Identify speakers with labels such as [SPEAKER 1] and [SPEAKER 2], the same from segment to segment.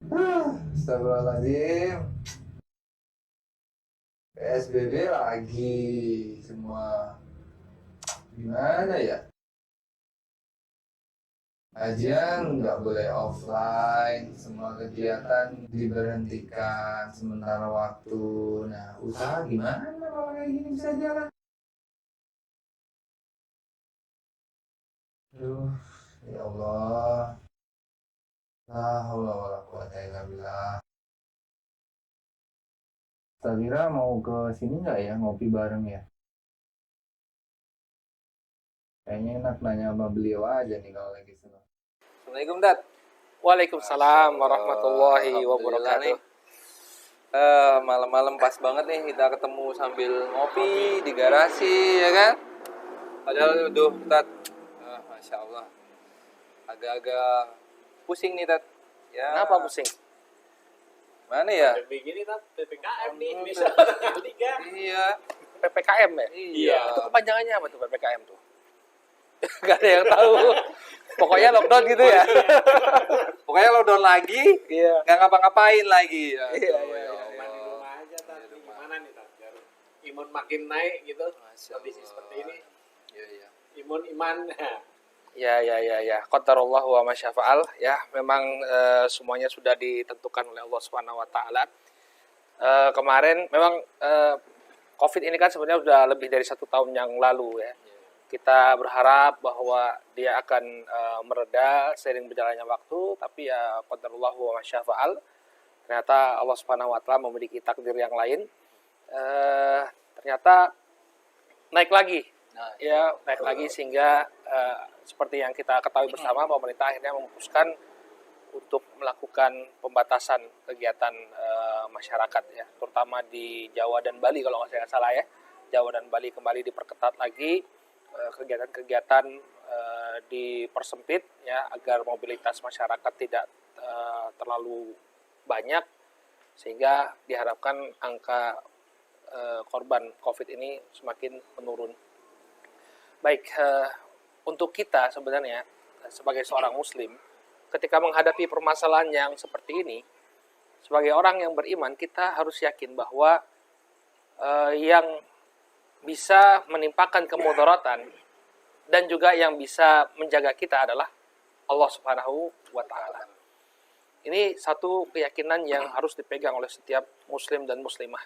[SPEAKER 1] Astagfirullahaladzim. PSBB lagi semua. Gimana ya? Kajian nggak boleh offline, semua kegiatan diberhentikan sementara waktu. Nah, usaha gimana kalau kayak gini bisa jalan? Aduh, ya Allah. La haula wala quwata illa billah. Sabira mau ke sini nggak ya, ngopi bareng ya? Kayaknya enak nanya sama beliau aja nih kalau lagi senang.
[SPEAKER 2] Assalamualaikum, Dad. Waalaikumsalam warahmatullahi wabarakatuh. Malam-malam pas banget nih kita ketemu sambil ngopi di garasi, ya kan? Padahal Dad, Masya Allah, agak-agak pusing nih, Dad. Ya. Kenapa pusing? Mana ya?
[SPEAKER 3] Begini, Dad, PPKM nih, bisa kali kan?
[SPEAKER 2] Iya. PPKM ya?
[SPEAKER 3] Iya.
[SPEAKER 2] Itu kepanjangannya apa tuh PPKM tuh? Gak ada yang tahu. Pokoknya lockdown gitu ya. Pokoknya lockdown lagi, iya. Gak ngapa-ngapain lagi. Ya,
[SPEAKER 3] iya. Di rumah aja, Tad. Gimana nih, Tad? Biar imun makin naik gitu. Kondisi seperti ini.
[SPEAKER 2] Iya.
[SPEAKER 3] Iman.
[SPEAKER 2] Ya. Qadarullah wa masyafa'al. Ya, memang semuanya sudah ditentukan oleh Allah Subhanahu wa taala. Kemarin memang Covid ini kan sebenarnya sudah lebih dari 1 tahun yang lalu ya. Kita berharap bahwa dia akan mereda seiring berjalannya waktu, tapi ya qadarullah wa masyafa'al. Ternyata Allah Subhanahu wa taala memiliki takdir yang lain. Ternyata naik lagi. Naik lagi sehingga seperti yang kita ketahui bersama, pemerintah akhirnya memutuskan untuk melakukan pembatasan kegiatan masyarakat ya, terutama di Jawa dan Bali kalau saya nggak salah ya. Jawa dan Bali kembali diperketat lagi, kegiatan-kegiatan dipersempit ya agar mobilitas masyarakat tidak terlalu banyak, sehingga diharapkan angka korban COVID ini semakin menurun. Baik, untuk kita sebenarnya sebagai seorang muslim, ketika menghadapi permasalahan yang seperti ini, sebagai orang yang beriman, kita harus yakin bahwa yang bisa menimpakan kemudaratan dan juga yang bisa menjaga kita adalah Allah Subhanahu wa taala. Ini satu keyakinan yang harus dipegang oleh setiap muslim dan muslimah.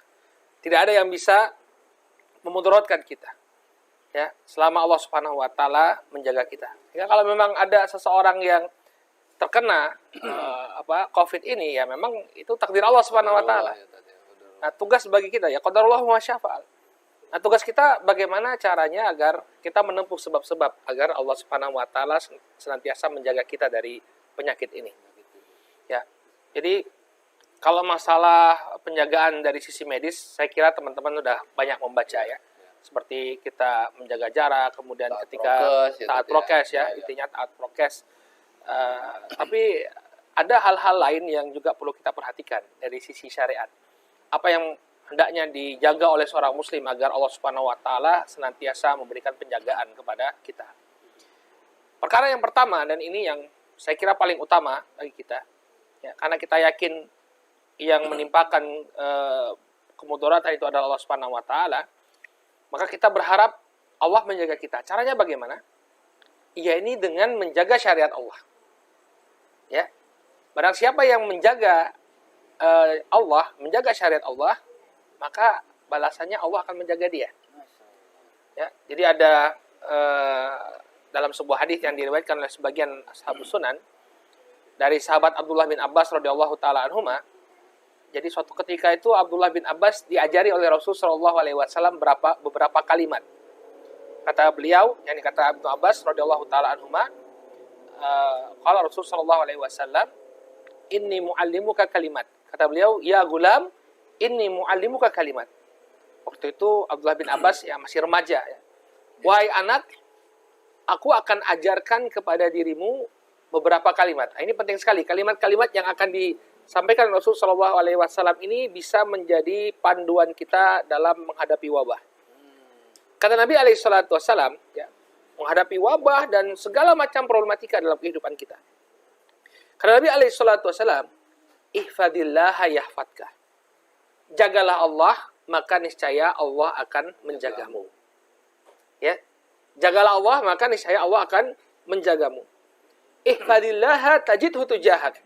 [SPEAKER 2] Tidak ada yang bisa memudaratkan kita. Ya, selama Allah Subhanahu wa taala menjaga kita. Ya, kalau memang ada seseorang yang terkena COVID ini, ya memang itu takdir Allah Subhanahu wa taala. Nah, tugas bagi kita ya qadarullah wa masyafa'al. Nah, tugas kita bagaimana caranya agar kita menempuh sebab-sebab agar Allah Subhanahu wa taala senantiasa menjaga kita dari penyakit ini. Ya. Jadi kalau masalah penjagaan dari sisi medis, saya kira teman-teman sudah banyak membaca ya. Seperti kita menjaga jarak, kemudian taat ketika taat prokes ya, intinya taat prokes. Tapi ada hal-hal lain yang juga perlu kita perhatikan dari sisi syariat. Apa yang hendaknya dijaga oleh seorang muslim agar Allah Subhanahu wa taala senantiasa memberikan penjagaan kepada kita. Perkara yang pertama, dan ini yang saya kira paling utama bagi kita, ya, karena kita yakin yang menimpakan kemudaratan itu adalah Allah Subhanahu wa taala, maka kita berharap Allah menjaga kita. Caranya bagaimana? Ya, ini dengan menjaga syariat Allah. Ya, barang siapa yang menjaga Allah, menjaga syariat Allah, maka balasannya Allah akan menjaga dia. Ya, jadi ada dalam sebuah hadis yang diriwayatkan oleh sebagian ashabus sunan dari sahabat Abdullah bin Abbas radhiyallahu taala anhuma. Jadi suatu ketika itu Abdullah bin Abbas diajari oleh Rasul sallallahu alaihi wasallam beberapa kalimat. Kata beliau, yakni kata Ibnu Abbas radhiyallahu taala anhuma, qala Rasul sallallahu alaihi wasallam, inni muallimuka kalimat. Kata beliau, ya gulam, inni muallimuka kalimat. Waktu itu Abdullah bin Abbas ya masih remaja ya. Wahai anak, aku akan ajarkan kepada dirimu beberapa kalimat. Nah, ini penting sekali. Kalimat-kalimat yang akan disampaikan Rasul sallallahu alaihi wasallam ini bisa menjadi panduan kita dalam menghadapi wabah. Kata Nabi alaihi salatu wasallam, ya, menghadapi wabah dan segala macam problematika dalam kehidupan kita. Kata Nabi alaihi salatu wasallam, ihfadillaha yahfadka. Jagalah Allah, maka niscaya Allah akan menjagamu. Ya. Jagalah Allah, maka niscaya Allah akan menjagamu. Ihfadillaha tajidhu tujahak.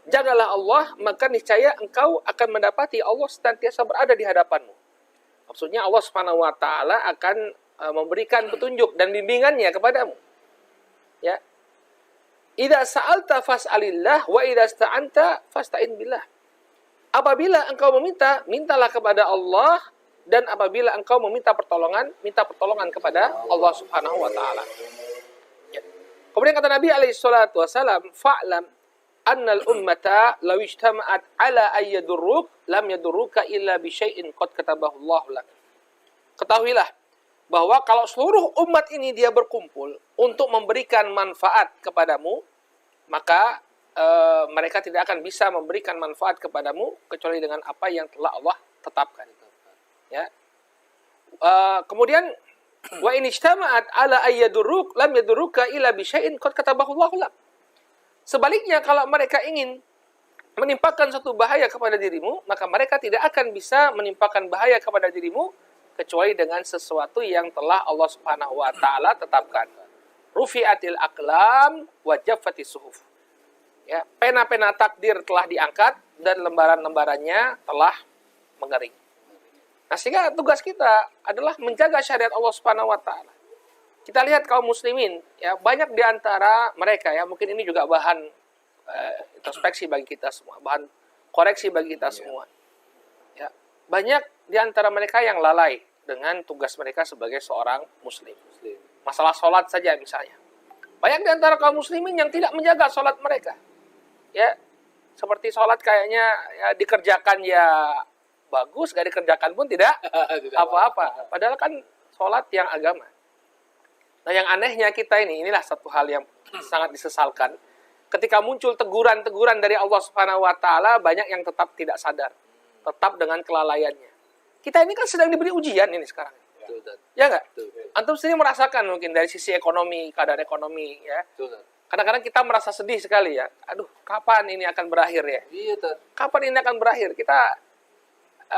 [SPEAKER 2] Jagalah Allah, maka niscaya engkau akan mendapati Allah senantiasa berada di hadapanmu. Maksudnya Allah Subhanahu wa taala akan memberikan petunjuk dan bimbingannya kepadamu. Ya. Idza sa'alta fas'alillah wa idza sta'anta fasta'in billah. Apabila engkau meminta, mintalah kepada Allah, dan apabila engkau meminta pertolongan, minta pertolongan kepada Allah Subhanahu wa taala. Ya. Kemudian kata Nabi alaihi salatu wasalam, fa'lam annal ummata law ijtama'at ala ayyadurruk lam yadurruka illa bi syai'in qad katabahu Allah lak. Ketahuilah bahwa kalau seluruh umat ini dia berkumpul untuk memberikan manfaat kepadamu, maka mereka tidak akan bisa memberikan manfaat kepadamu kecuali dengan apa yang telah Allah tetapkan. Ya. Kemudian wa in ijtama'at ala ayyadurruk lam yadurruka illa bi syai'in qad katabahu Allah lak. Sebaliknya, kalau mereka ingin menimpakan suatu bahaya kepada dirimu, maka mereka tidak akan bisa menimpakan bahaya kepada dirimu kecuali dengan sesuatu yang telah Allah Subhanahu wa taala tetapkan. Rufi'atil aqlam wa jaffatis suhuf. Ya, pena-pena takdir telah diangkat dan lembaran-lembarannya telah mengering. Nah, sehingga tugas kita adalah menjaga syariat Allah Subhanahu wa taala. Kita lihat kaum muslimin, ya, banyak di antara mereka, ya, mungkin ini juga bahan introspeksi bagi kita semua, bahan koreksi bagi kita semua. Ya, banyak di antara mereka yang lalai dengan tugas mereka sebagai seorang muslim. Masalah sholat saja misalnya. Banyak di antara kaum muslimin yang tidak menjaga sholat mereka. Ya, seperti sholat kayaknya ya, dikerjakan ya bagus, gak dikerjakan pun tidak apa-apa. Padahal kan sholat yang agama. Nah, yang anehnya kita inilah satu hal yang sangat disesalkan. Ketika muncul teguran-teguran dari Allah Subhanahu wa taala, banyak yang tetap tidak sadar. Tetap dengan kelalaiannya. Kita ini kan sedang diberi ujian ini sekarang. Ya enggak? Antum sendiri merasakan mungkin dari sisi ekonomi, keadaan ekonomi, ya. Kadang-kadang kita merasa sedih sekali, ya. Aduh, kapan ini akan berakhir, ya?
[SPEAKER 4] Iya,
[SPEAKER 2] Kapan ini akan berakhir? Kita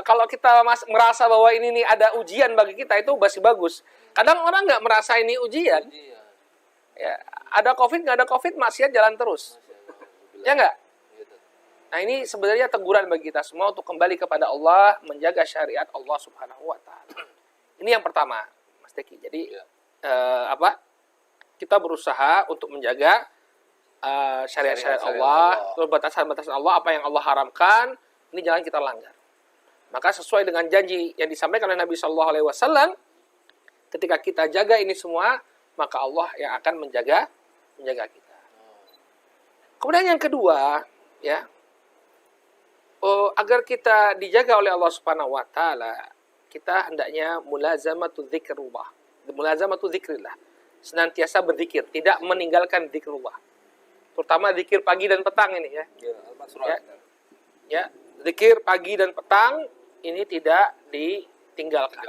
[SPEAKER 2] kalau kita merasa bahwa ini nih ada ujian bagi kita, itu masih bagus. Kadang orang nggak merasa ini ujian. Ya, ada COVID, nggak ada COVID, maksiat jalan terus. Ya nggak? Nah, ini sebenarnya teguran bagi kita semua untuk kembali kepada Allah, menjaga syariat Allah Subhanahu wa taala. Ini yang pertama, Mas Teki. Jadi kita berusaha untuk menjaga syariat-syariat Allah, batasan-batasan Allah, apa yang Allah haramkan, ini jangan kita langgar. Maka sesuai dengan janji yang disampaikan oleh Nabi Shallallahu Alaihi Wasallam, ketika kita jaga ini semua, maka Allah yang akan menjaga kita. Kemudian yang kedua, ya, agar kita dijaga oleh Allah Subhanahu Wa Taala, kita hendaknya mulazamatu dzikrullah, mulazamatu dzikrillah, senantiasa berzikir, tidak meninggalkan zikrullah. Terutama zikir pagi dan petang ini, ya. Ya, zikir pagi dan petang ini tidak ditinggalkan.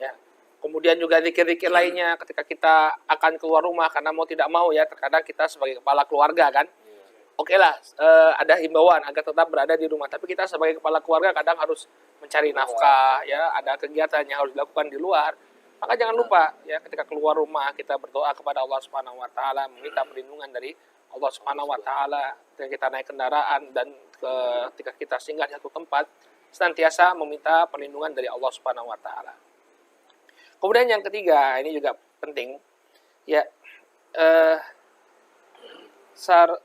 [SPEAKER 2] Ya. Kemudian juga zikir-zikir lainnya ketika kita akan keluar rumah, karena mau tidak mau, ya, terkadang kita sebagai kepala keluarga kan, oke lah, ada himbauan agar tetap berada di rumah. Tapi kita sebagai kepala keluarga kadang harus mencari nafkah, ya, ada kegiatan yang harus dilakukan di luar. Maka jangan lupa, ya, ketika keluar rumah kita berdoa kepada Allah Subhanahu Wa Taala, meminta perlindungan dari Allah Subhanahu Wa Taala. Ketika kita naik kendaraan dan ketika kita singgah di satu tempat, senantiasa meminta perlindungan dari Allah Subhanahu Wa Taala. Kemudian yang ketiga, ini juga penting, ya,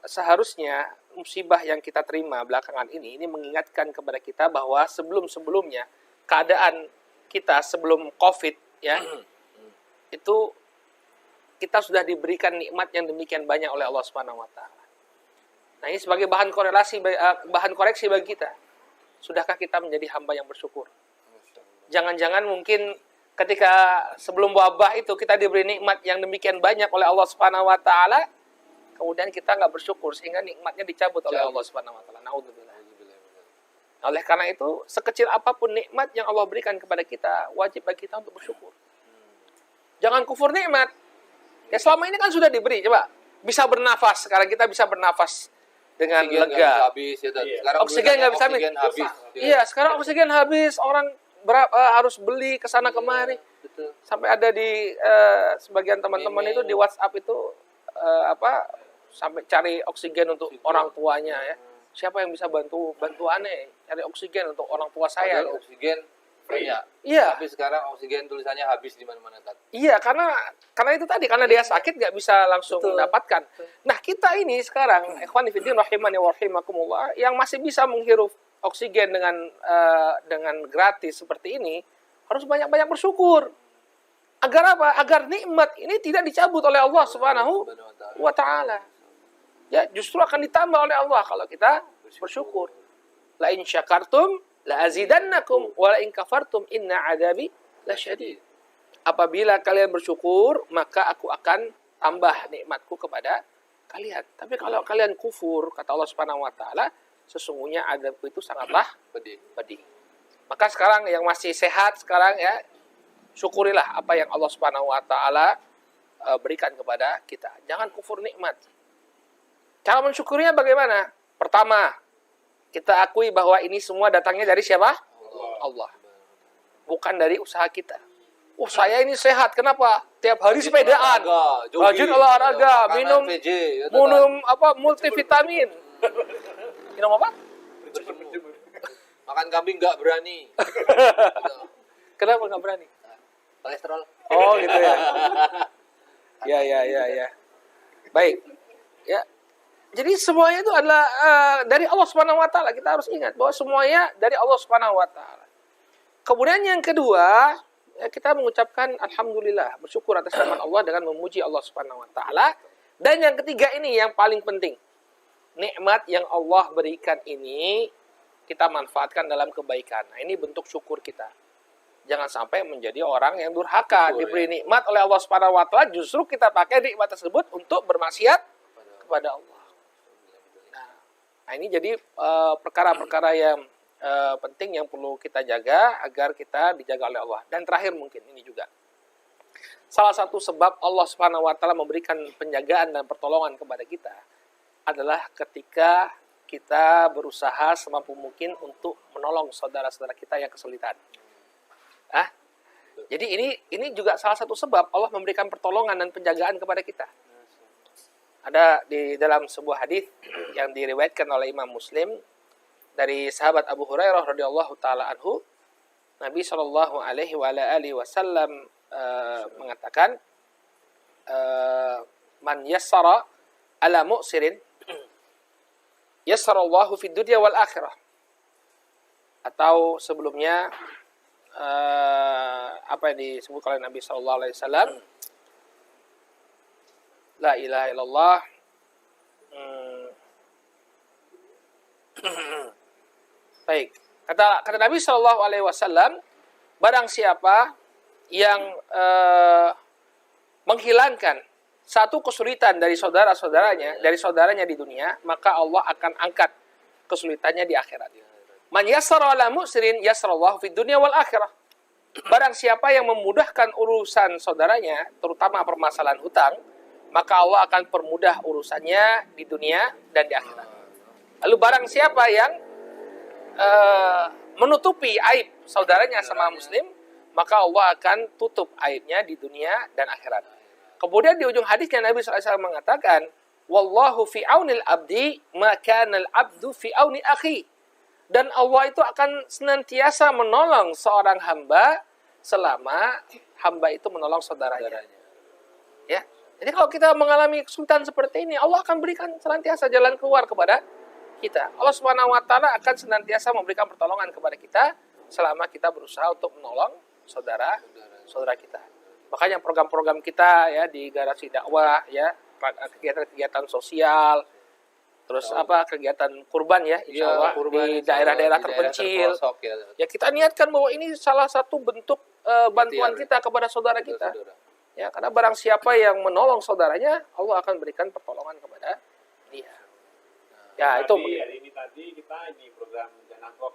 [SPEAKER 2] seharusnya musibah yang kita terima belakangan ini mengingatkan kepada kita bahwa sebelum-sebelumnya keadaan kita sebelum COVID, ya, itu kita sudah diberikan nikmat yang demikian banyak oleh Allah Subhanahu Wa Taala. Nah, ini sebagai bahan koreksi bagi kita. Sudahkah kita menjadi hamba yang bersyukur? Jangan-jangan mungkin ketika sebelum wabah itu kita diberi nikmat yang demikian banyak oleh Allah Subhanahu Wa Taala, kemudian kita nggak bersyukur sehingga nikmatnya dicabut oleh Allah Subhanahu Wa Taala. Naudzubillah. Oleh karena itu, sekecil apapun nikmat yang Allah berikan kepada kita, wajib bagi kita untuk bersyukur. Jangan kufur nikmat. Ya, selama ini kan sudah diberi, coba bisa bernafas. Sekarang kita bisa bernafas. dengan
[SPEAKER 4] Oksigen nggak bisa
[SPEAKER 2] lega.
[SPEAKER 4] habis ya, Tad.
[SPEAKER 3] Iya.
[SPEAKER 4] Sekarang
[SPEAKER 2] Oksigen
[SPEAKER 4] beritanya
[SPEAKER 2] nggak bisa habis.
[SPEAKER 4] oksigen habis.
[SPEAKER 2] Iya, sekarang oksigen habis, orang harus beli ke sana kemari.
[SPEAKER 4] Betul.
[SPEAKER 2] Sampai ada di sebagian teman-teman itu di WhatsApp itu sampai cari oksigen untuk orang tuanya ya. Siapa yang bisa bantuannya cari oksigen untuk orang tua saya?
[SPEAKER 4] Padahal oksigen banyak.
[SPEAKER 2] Iya.
[SPEAKER 4] Tapi sekarang oksigen tulisannya habis di mana-mana, Tad.
[SPEAKER 2] Iya, karena itu tadi, karena dia sakit nggak bisa langsung mendapatkan. Nah, kita ini sekarang, ikhwan fillah rahimani wa rahimakumullah, yang masih bisa menghirup oksigen dengan gratis seperti ini, harus banyak-banyak bersyukur. Agar apa? Agar nikmat ini tidak dicabut oleh Allah Subhanahu wa taala. Ya, justru akan ditambah oleh Allah kalau kita bersyukur. La in syakartum la azidannakum wa la in kafartum inna adabi lasyadid. Apabila kalian bersyukur, maka aku akan tambah nikmatku kepada kalian. Tapi kalau kalian kufur, kata Allah Subhanahu wa taala, sesungguhnya adabku itu sangatlah pedih. Maka sekarang yang masih sehat sekarang ya, syukurilah apa yang Allah Subhanahu wa taala berikan kepada kita. Jangan kufur nikmat. Cara mensyukurinya bagaimana? Pertama, kita akui bahwa ini semua datangnya dari siapa? Allah. Bukan dari usaha kita. Saya ini sehat. Kenapa? Tiap hari sepedaan, rajin olahraga, minum multivitamin. Minum apa?
[SPEAKER 4] Makan kambing nggak berani.
[SPEAKER 2] Kenapa nggak berani?
[SPEAKER 4] Kolesterol.
[SPEAKER 2] Oh gitu ya. Ya. Baik. Ya. Jadi semuanya itu adalah dari Allah Subhanahu wa taala. Kita harus ingat bahwa semuanya dari Allah Subhanahu wa taala. Kemudian yang kedua, ya, kita mengucapkan alhamdulillah, bersyukur atas nikmat Allah dengan memuji Allah Subhanahu wa taala. Dan yang ketiga ini yang paling penting. Nikmat yang Allah berikan ini kita manfaatkan dalam kebaikan. Nah, ini bentuk syukur kita. Jangan sampai menjadi orang yang durhaka, diberi nikmat oleh Allah Subhanahu wa taala, justru kita pakai nikmat tersebut untuk bermaksiat kepada Allah. Nah, ini jadi perkara-perkara yang penting yang perlu kita jaga agar kita dijaga oleh Allah. Dan terakhir mungkin ini juga. Salah satu sebab Allah Subhanahu wa taala memberikan penjagaan dan pertolongan kepada kita adalah ketika kita berusaha semampu mungkin untuk menolong saudara-saudara kita yang kesulitan. Jadi ini juga salah satu sebab Allah memberikan pertolongan dan penjagaan kepada kita. Ada di dalam sebuah hadis yang diriwayatkan oleh Imam Muslim dari sahabat Abu Hurairah radhiyallahu taala anhu, Nabi sallallahu alaihi wasallam mengatakan, man yassara ala mu'sirin yassarallahu fid dunya wal akhirah. Atau sebelumnya apa yang disebut oleh Nabi sallallahu alaihi wasallam, la ilaha illallah. Baik. Kata Nabi Shallallahu Alaihi Wasallam, barang siapa yang menghilangkan satu kesulitan dari saudaranya di dunia, maka Allah akan angkat kesulitannya di akhirat. Man yassara ala mu'sirin yassarallahu fid dunya wal akhirah. Barang siapa yang memudahkan urusan saudaranya, terutama permasalahan hutang, maka Allah akan permudah urusannya di dunia dan di akhirat. Lalu barang siapa yang menutupi aib saudaranya sama muslim, maka Allah akan tutup aibnya di dunia dan akhirat. Kemudian di ujung hadisnya Nabi SAW mengatakan, wallahu fi aunil abdi ma kana al abdu fi auni akhi. Dan Allah itu akan senantiasa menolong seorang hamba selama hamba itu menolong saudaranya. Ya. Jadi kalau kita mengalami kesulitan seperti ini, Allah akan berikan senantiasa jalan keluar kepada kita. Allah Subhanahu wa taala akan senantiasa memberikan pertolongan kepada kita selama kita berusaha untuk menolong saudara kita. Makanya program-program kita ya di Garasi Dakwah ya, kegiatan-kegiatan sosial, terus kegiatan kurban ya, insyaallah di daerah-daerah terpencil. Ya kita niatkan bahwa ini salah satu bentuk bantuan kita kepada saudara kita. Ya, karena barang siapa yang menolong saudaranya, Allah akan berikan pertolongan kepada dia. Ya, itu.
[SPEAKER 3] Hari ini tadi kita program Janabok.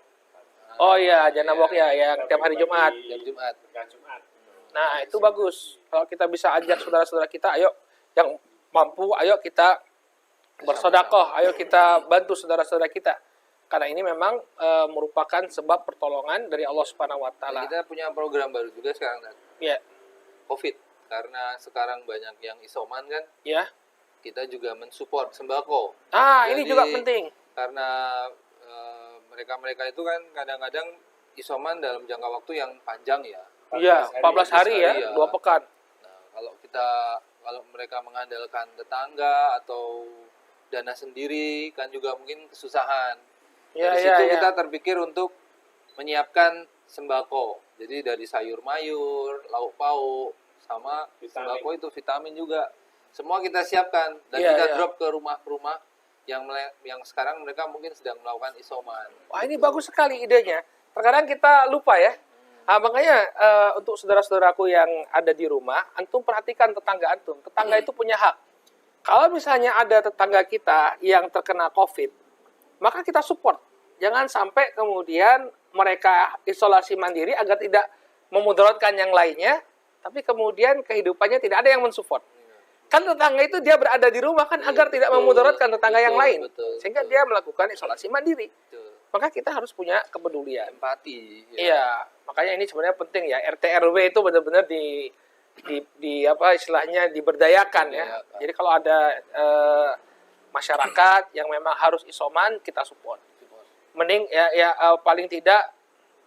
[SPEAKER 2] Oh iya, Janabok ya, yang tiap hari Jumat.
[SPEAKER 3] Jumat.
[SPEAKER 2] Nah, itu bagus. Kalau kita bisa ajak saudara-saudara kita, ayo yang mampu, ayo kita bersedekah, ayo kita bantu saudara-saudara kita. Karena ini memang merupakan sebab pertolongan dari Allah Subhanahu wa
[SPEAKER 4] Nah,
[SPEAKER 2] taala.
[SPEAKER 4] kita punya program baru juga sekarang, Tat.
[SPEAKER 2] Ya,
[SPEAKER 4] COVID. Karena sekarang banyak yang isoman kan,
[SPEAKER 2] ya.
[SPEAKER 4] kita juga mensupport sembako.
[SPEAKER 2] Ini
[SPEAKER 4] Jadi,
[SPEAKER 2] juga penting.
[SPEAKER 4] Karena mereka-mereka itu kan kadang-kadang isoman dalam jangka waktu yang panjang ya.
[SPEAKER 2] Iya, 14 hari ya, 2 pekan.
[SPEAKER 4] Nah, kalau mereka mengandalkan tetangga atau dana sendiri kan juga mungkin kesusahan.
[SPEAKER 2] Ya,
[SPEAKER 4] Dari
[SPEAKER 2] ya,
[SPEAKER 4] situ
[SPEAKER 2] ya.
[SPEAKER 4] kita terpikir untuk menyiapkan sembako. Jadi dari sayur mayur, lauk pauk, sama
[SPEAKER 3] Vitamin.
[SPEAKER 4] sembako itu vitamin juga. Semua kita siapkan dan
[SPEAKER 2] Iya,
[SPEAKER 4] kita
[SPEAKER 2] iya.
[SPEAKER 4] drop ke rumah-rumah yang sekarang mereka mungkin sedang melakukan isoman.
[SPEAKER 2] Wah, ini bagus sekali idenya. Terkadang kita lupa ya. Makanya untuk saudara-saudaraku yang ada di rumah, antum perhatikan tetangga antum. Tetangga itu punya hak. Kalau misalnya ada tetangga kita yang terkena COVID, maka kita support. Jangan sampai kemudian mereka isolasi mandiri agar tidak memudaratkan yang lainnya, tapi kemudian kehidupannya tidak ada yang mensupport. Kan tetangga itu dia berada di rumah kan agar tidak
[SPEAKER 4] betul.
[SPEAKER 2] memudaratkan tetangga yang lain.
[SPEAKER 4] Betul.
[SPEAKER 2] Sehingga dia melakukan isolasi mandiri.
[SPEAKER 4] Betul.
[SPEAKER 2] Maka kita harus punya kepedulian.
[SPEAKER 4] Empati.
[SPEAKER 2] Iya, makanya ini sebenarnya penting ya. RT RW itu benar-benar di apa istilahnya diberdayakan ya.
[SPEAKER 4] Diberdayakan.
[SPEAKER 2] Jadi kalau ada masyarakat yang memang harus isoman, kita support. Mending paling tidak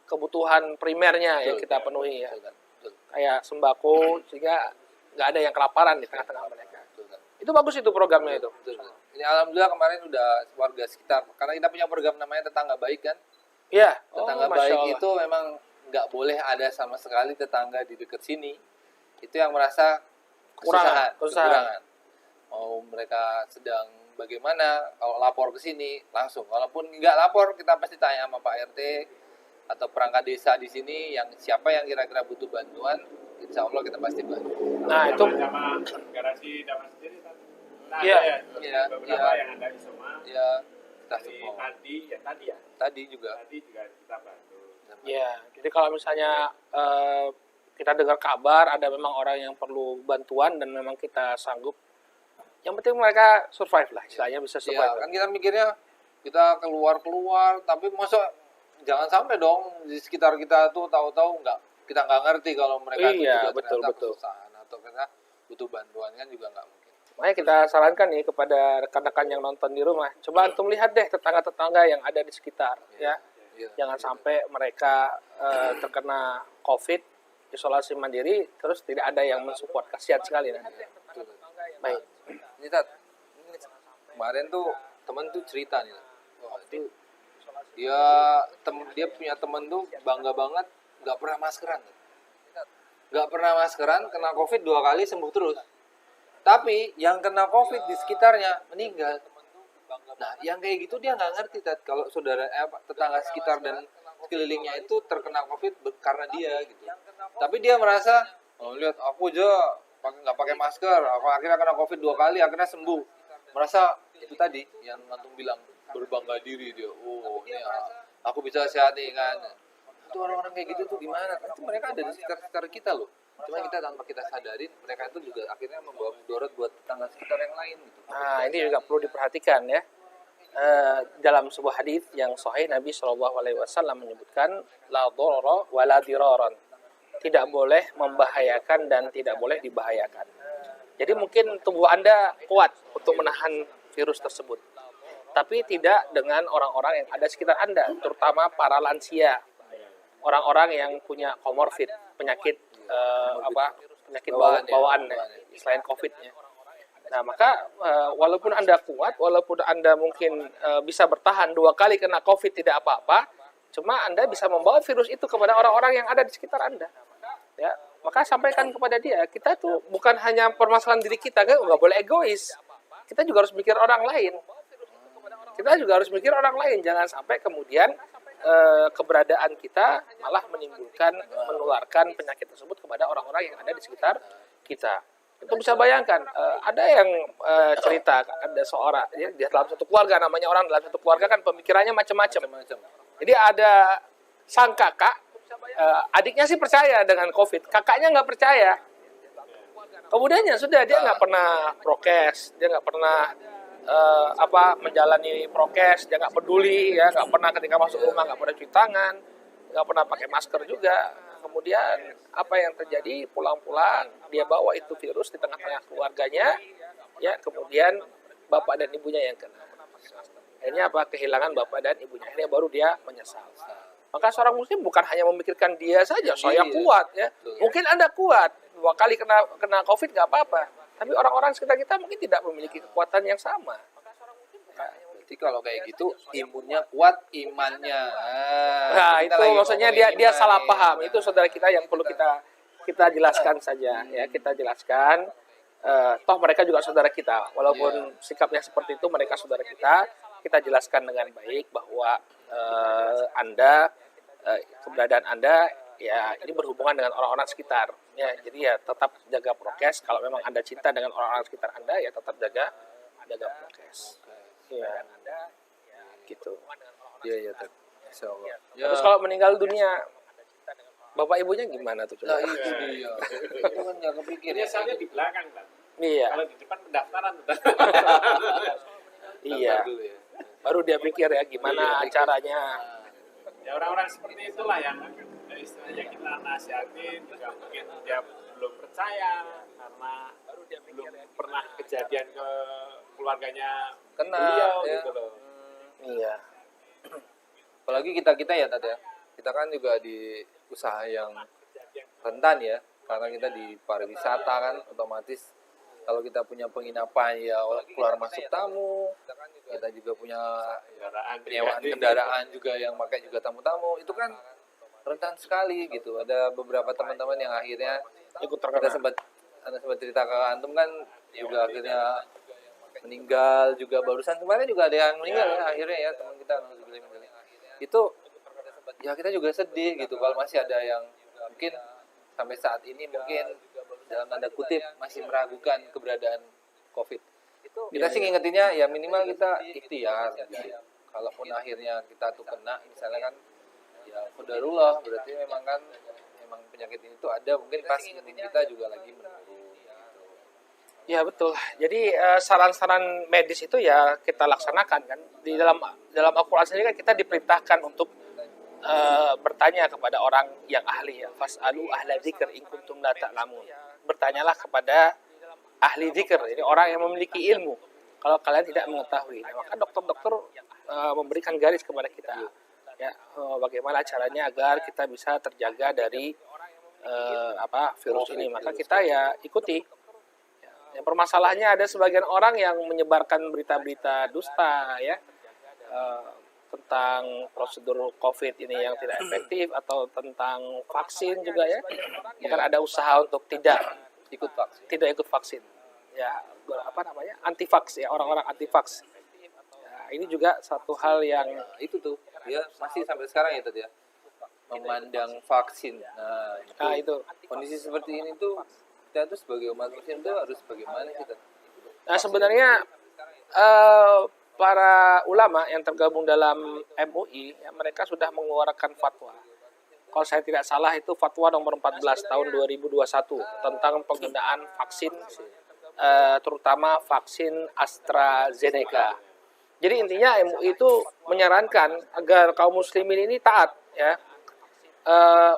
[SPEAKER 2] kebutuhan primernya yang
[SPEAKER 4] Betul.
[SPEAKER 2] kita penuhi ya.
[SPEAKER 4] Betul, betul.
[SPEAKER 2] Kayak sembako sehingga nggak ada yang kelaparan di tengah-tengah mereka.
[SPEAKER 4] Betul.
[SPEAKER 2] Itu bagus itu programnya itu.
[SPEAKER 4] Betul. Ini alhamdulillah kemarin udah warga sekitar. Karena kita punya program namanya Tetangga Baik kan.
[SPEAKER 2] Iya.
[SPEAKER 4] Tetangga
[SPEAKER 2] Masya
[SPEAKER 4] baik
[SPEAKER 2] Allah.
[SPEAKER 4] itu memang nggak boleh ada sama sekali tetangga di dekat sini. Itu yang merasa
[SPEAKER 2] Kekurangan.
[SPEAKER 4] kekurangan. Mau mereka sedang bagaimana, kalau lapor ke sini langsung. Walaupun nggak lapor, kita pasti tanya sama Pak RT atau perangkat desa di sini yang siapa yang kira-kira butuh bantuan, insya Allah kita pasti bantu.
[SPEAKER 2] Nah, itu
[SPEAKER 3] sama garasi Damar sendiri kan. Nah,
[SPEAKER 2] Iya.
[SPEAKER 3] ada ya,
[SPEAKER 4] Iya,
[SPEAKER 3] beberapa
[SPEAKER 4] iya.
[SPEAKER 3] yang ada isoman.
[SPEAKER 4] Ya, kita
[SPEAKER 3] Dari
[SPEAKER 4] support.
[SPEAKER 3] tadi
[SPEAKER 4] Tadi juga.
[SPEAKER 3] juga kita bantu.
[SPEAKER 2] ya. Jadi kalau misalnya kita dengar kabar ada memang orang yang perlu bantuan dan memang kita sanggup, yang penting mereka survive lah, istilahnya bisa
[SPEAKER 4] Ya,
[SPEAKER 2] survive.
[SPEAKER 4] kan kita mikirnya kita keluar, tapi masa jangan sampai dong di sekitar kita tuh tahu-tahu kita nggak ngerti kalau mereka itu
[SPEAKER 2] Iya,
[SPEAKER 4] juga
[SPEAKER 2] betul,
[SPEAKER 4] ternyata
[SPEAKER 2] betul.
[SPEAKER 4] kesusahan atau kita butuh bantuan kan juga nggak mungkin.
[SPEAKER 2] Makanya kita sarankan nih kepada rekan-rekan yang nonton di rumah, coba antum lihat deh tetangga-tetangga yang ada di sekitar, ya.
[SPEAKER 4] Iya.
[SPEAKER 2] Jangan sampai mereka terkena COVID, isolasi mandiri, terus tidak ada yang mensupport. Kasihan sekali nanti.
[SPEAKER 4] Betul.
[SPEAKER 2] Baik.
[SPEAKER 4] Ini Tat, ini kemarin tuh temen tuh cerita nih. Tat. Wah, itu dia punya temen tuh bangga banget nggak pernah maskeran. Nggak pernah maskeran, kena COVID 2 kali sembuh terus. Tapi yang kena COVID di sekitarnya meninggal. Nah, yang kayak gitu dia nggak ngerti, Tat. Kalau tetangga sekitar dan sekelilingnya itu terkena COVID karena dia gitu. Tapi dia merasa, oh lihat aku aja nggak pakai masker, aku akhirnya kena COVID 2 kali, akhirnya sembuh. Merasa itu tadi yang antum bilang berbangga diri dia. Oh, ini aku bisa sehat nih kan. Itu orang-orang kayak gitu tuh gimana? Itu mereka ada di sekitar kita loh. Cuma kita tanpa kita sadarin, mereka itu juga akhirnya membawa mudarat buat tetangga sekitar yang lain gitu.
[SPEAKER 2] Nah, ini juga perlu diperhatikan ya. Dalam sebuah hadis yang sahih Nabi SAW menyebutkan la dharara wa la diraran. Tidak boleh membahayakan dan tidak boleh dibahayakan. Jadi mungkin tubuh Anda kuat untuk menahan virus tersebut. Tapi tidak dengan orang-orang yang ada di sekitar Anda, terutama para lansia. Orang-orang yang punya komorbid, penyakit penyakit bawaan selain COVID-nya. Nah, maka walaupun Anda kuat, walaupun Anda mungkin bisa bertahan 2 kali kena COVID tidak apa-apa, cuma Anda bisa membawa virus itu kepada orang-orang yang ada di sekitar Anda. Ya, maka sampaikan kepada dia, kita tuh bukan hanya permasalahan diri kita, kan nggak boleh egois. Kita juga harus mikir orang lain. Kita juga harus mikir orang lain, jangan sampai kemudian keberadaan kita malah menimbulkan, menularkan penyakit tersebut kepada orang-orang yang ada di sekitar kita. Itu bisa bayangkan, ada yang cerita, ada seorang, ya, di dalam satu keluarga, namanya orang dalam satu keluarga kan pemikirannya macam-macam. Jadi ada sang kakak, adiknya sih percaya dengan COVID, kakaknya nggak percaya. Kemudiannya sudah, dia nggak pernah prokes, dia nggak pernah menjalani prokes, dia nggak peduli ya, nggak pernah ketika masuk rumah nggak pernah cuci tangan, nggak pernah pakai masker juga. Kemudian apa yang terjadi, pulang-pulang dia bawa itu virus di tengah-tengah keluarganya, ya kemudian bapak dan ibunya yang kena. Akhirnya apa, kehilangan bapak dan ibunya, akhirnya baru dia menyesal. Maka seorang muslim bukan hanya memikirkan dia saja, saya kuat ya. Mungkin Anda kuat, 2 kali kena COVID nggak apa-apa. Tapi orang-orang sekitar kita mungkin tidak memiliki kekuatan yang sama.
[SPEAKER 4] Berarti kalau kayak gitu imunnya kuat, imannya.
[SPEAKER 2] Nah,
[SPEAKER 4] kita
[SPEAKER 2] itu
[SPEAKER 4] lagi
[SPEAKER 2] maksudnya
[SPEAKER 4] ngomongin
[SPEAKER 2] dia
[SPEAKER 4] iman
[SPEAKER 2] salah
[SPEAKER 4] nih.
[SPEAKER 2] paham. Itu saudara kita yang perlu kita jelaskan saja ya, kita jelaskan. Toh mereka juga saudara kita. Walaupun sikapnya seperti itu, mereka saudara kita. Kita jelaskan dengan baik bahwa Anda keberadaan Anda ya ini berhubungan dengan orang-orang sekitar ya, jadi ya tetap jaga prokes. Kalau memang Anda cinta dengan orang-orang sekitar Anda ya tetap jaga prokes ya, gitu.
[SPEAKER 4] Iya, Ted. Insyaallah.
[SPEAKER 2] Terus kalau meninggal dunia bapak ibunya gimana tuh
[SPEAKER 4] Nah,
[SPEAKER 2] coba?
[SPEAKER 4] itu dia. Itu kan nggak kepikir ya.
[SPEAKER 3] Biasanya di belakang kan.
[SPEAKER 2] Iya,
[SPEAKER 3] Kalau di depan pendaftaran udah.
[SPEAKER 2] iya,
[SPEAKER 4] Dulu ya.
[SPEAKER 2] baru dia pikir ya gimana caranya.
[SPEAKER 3] Ya orang-orang seperti itulah yang istilahnya kita nasihatin, juga mungkin dia belum percaya karena belum pernah kejadian ke keluarganya
[SPEAKER 4] Kena,
[SPEAKER 3] beliau
[SPEAKER 4] ya.
[SPEAKER 3] gitu loh.
[SPEAKER 2] Iya,
[SPEAKER 4] Apalagi kita ya, Ted ya. Kita kan juga di usaha yang rentan ya. Karena kita di pariwisata kan otomatis kalau kita punya penginapan ya keluar masuk tamu, kita juga punya penyewaan kendaraan juga yang pakai juga tamu-tamu, itu kan rentan sekali gitu. Ada beberapa teman-teman yang akhirnya
[SPEAKER 2] ikut
[SPEAKER 4] Anda
[SPEAKER 2] terkena.
[SPEAKER 4] sempat cerita ke antum kan juga akhirnya meninggal juga, barusan kemarin juga ada yang meninggal ya akhirnya ya, teman kita itu ya, kita juga sedih gitu kalau masih ada yang mungkin sampai saat ini mungkin dalam tanda kutip masih meragukan keberadaan COVID. Kita sih ngingetinnya ya minimal kita ikhtiar gitu. Kalaupun akhirnya kita tuh kena misalnya kan ya qadarullah, berarti memang penyakit ini tuh ada, mungkin pas imun kita juga lagi menurun gitu.
[SPEAKER 2] Ya betul. Jadi saran-saran medis itu ya kita laksanakan kan. Di dalam Al-Qur'an sendiri kan kita diperintahkan untuk bertanya kepada orang yang ahli ya. Fas'alu ahla dzikr in kuntum la ta'lamun. Bertanyalah kepada ahli dzikr, ini orang yang memiliki ilmu. Kalau kalian tidak mengetahui, nah, maka dokter-dokter memberikan garis kepada kita. Ya, bagaimana caranya agar kita bisa terjaga dari virus ini. Maka kita ya ikuti. Yang permasalahannya ada sebagian orang yang menyebarkan berita-berita dusta ya tentang prosedur COVID ini yang tidak efektif atau tentang vaksin juga ya. Bahkan ada usaha untuk tidak ikut vaksin. Ya, anti vaks ya, orang-orang anti vaks. Ya, ini juga satu hal yang
[SPEAKER 4] itu tuh dia masih sampai sekarang ya tadi ya memandang vaksin. Nah, itu kondisi seperti ini tuh kita tuh sebagai umat muslim tuh harus bagaimana kita?
[SPEAKER 2] Nah, sebenarnya para ulama yang tergabung dalam MUI ya, mereka sudah mengeluarkan fatwa. Kalau saya tidak salah itu fatwa nomor 14 tahun 2021 tentang penggunaan vaksin terutama vaksin AstraZeneca. Jadi intinya MUI itu menyarankan agar kaum muslimin ini taat ya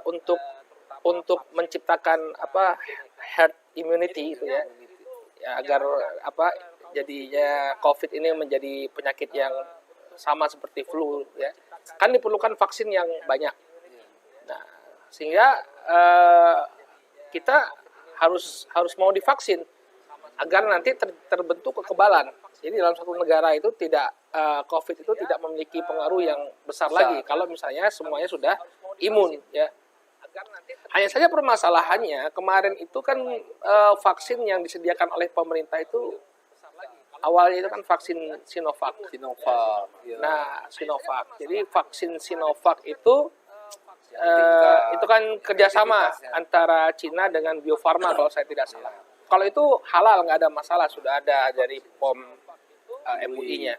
[SPEAKER 2] untuk menciptakan herd immunity itu ya, agar jadinya COVID ini menjadi penyakit yang sama seperti flu ya. Kan diperlukan vaksin yang banyak. Nah, sehingga kita harus mau divaksin agar nanti terbentuk kekebalan. Jadi dalam satu negara itu tidak COVID itu tidak memiliki pengaruh yang besar lagi kalau misalnya semuanya sudah imun ya. Hanya saja permasalahannya kemarin itu kan vaksin yang disediakan oleh pemerintah itu awalnya itu kan vaksin Sinovac.
[SPEAKER 4] Ya.
[SPEAKER 2] Nah, Sinovac. Jadi vaksin Sinovac itu kan kerjasama antara Cina dengan Bio Farma kalau saya tidak salah. Kalau itu halal nggak ada masalah, sudah ada dari POM MUI-nya.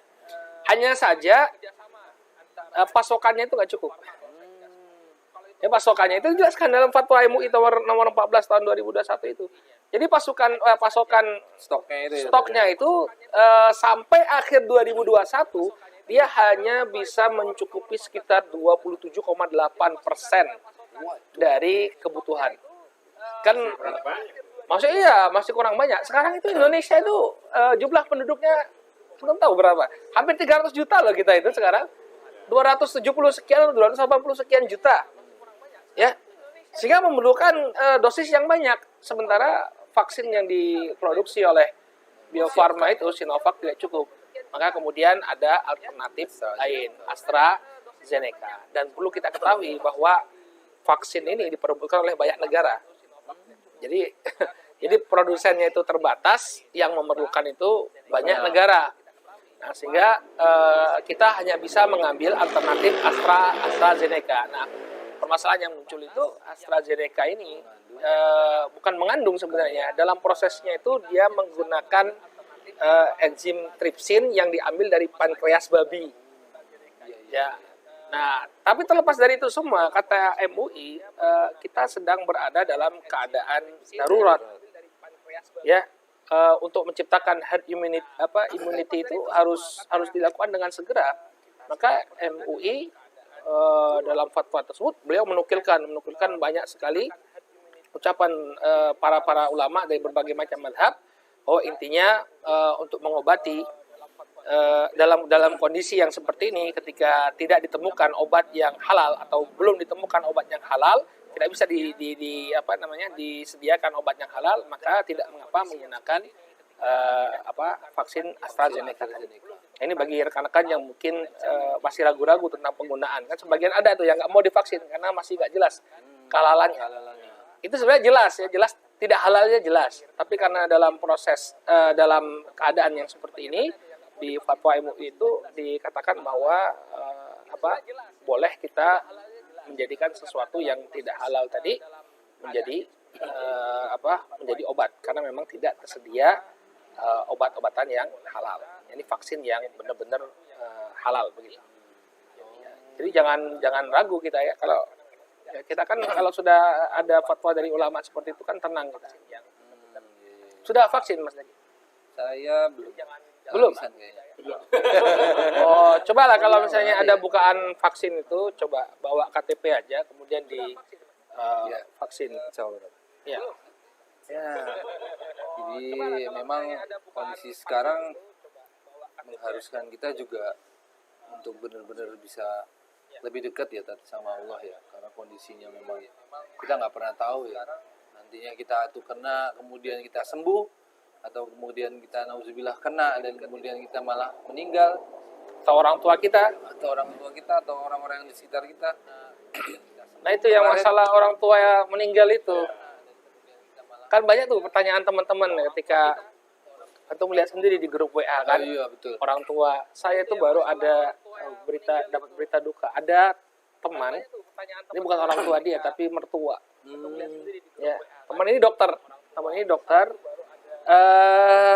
[SPEAKER 2] Hanya saja pasokannya itu nggak cukup. Ya, pasokannya itu dijelaskan dalam fatwa MUI nomor 14 tahun 2021 itu. Jadi pasokan
[SPEAKER 4] stoknya itu
[SPEAKER 2] sampai akhir 2021 dia hanya bisa mencukupi sekitar 27,8% dari kebutuhan. Kan maksudnya iya masih kurang banyak. Sekarang itu Indonesia itu jumlah penduduknya belum tahu berapa. Hampir 300 juta loh kita itu sekarang. 270 sekian atau 280 sekian juta. Ya. Sehingga memerlukan dosis yang banyak. Sementara vaksin yang diproduksi oleh Bio Farma itu Sinovac tidak cukup. Maka kemudian ada alternatif lain, AstraZeneca. Dan perlu kita ketahui bahwa vaksin ini diperebutkan oleh banyak negara. Jadi jadi produsennya itu terbatas, yang memerlukan itu banyak negara. Nah, sehingga kita hanya bisa mengambil alternatif AstraZeneca. Nah, permasalahan yang muncul itu AstraZeneca ini bukan mengandung sebenarnya. Dalam prosesnya itu dia menggunakan enzim tripsin yang diambil dari pankreas babi. Ya. Nah, tapi terlepas dari itu semua, kata MUI, kita sedang berada dalam keadaan darurat. Ya, untuk menciptakan herd immunity itu harus dilakukan dengan segera. Maka MUI dalam fatwa tersebut beliau menukilkan banyak sekali ucapan para ulama dari berbagai macam mazhab bahwa intinya untuk mengobati dalam kondisi yang seperti ini, ketika tidak ditemukan obat yang halal atau belum ditemukan obat yang halal, tidak bisa disediakan obat yang halal, maka tidak mengapa menggunakan vaksin AstraZeneca. Ini bagi rekan-rekan yang mungkin masih ragu-ragu tentang penggunaan, kan sebagian ada tuh yang nggak mau divaksin karena masih nggak jelas kehalalannya. Itu sebenarnya jelas tidak halalnya jelas, tapi karena dalam proses dalam keadaan yang seperti ini di fatwa MUI itu dikatakan bahwa boleh kita menjadikan sesuatu yang tidak halal tadi menjadi menjadi obat, karena memang tidak tersedia obat-obatan yang halal. Ini vaksin yang benar-benar halal begitu. Jadi jangan ragu kita ya, kalau kita kan kalau sudah ada fatwa dari ulama seperti itu kan tenang kita. Sudah vaksin Mas Dagi?
[SPEAKER 4] Saya
[SPEAKER 2] Belum. Oh, cobalah kalau misalnya ada bukaan vaksin itu, coba bawa KTP aja, kemudian di vaksin. Ya.
[SPEAKER 4] Ya. Jadi memang kondisi sekarang mengharuskan kita juga untuk benar-benar bisa lebih dekat ya sama Allah ya, karena kondisinya memang kita nggak pernah tahu ya, nantinya kita tuh kena kemudian kita sembuh, atau kemudian kita nauzubillah kena dan kemudian kita malah meninggal,
[SPEAKER 2] Atau orang tua kita.
[SPEAKER 4] atau orang-orang yang di sekitar kita.
[SPEAKER 2] Nah itu yang masalah orang tua yang meninggal itu. Kan banyak tuh pertanyaan teman-teman ketika atau melihat sendiri di grup WA kan.
[SPEAKER 4] Iya, betul.
[SPEAKER 2] Orang tua saya itu baru ada dapat berita duka. Ada teman, ini bukan orang tua dia tapi mertua. Ya, teman ini dokter.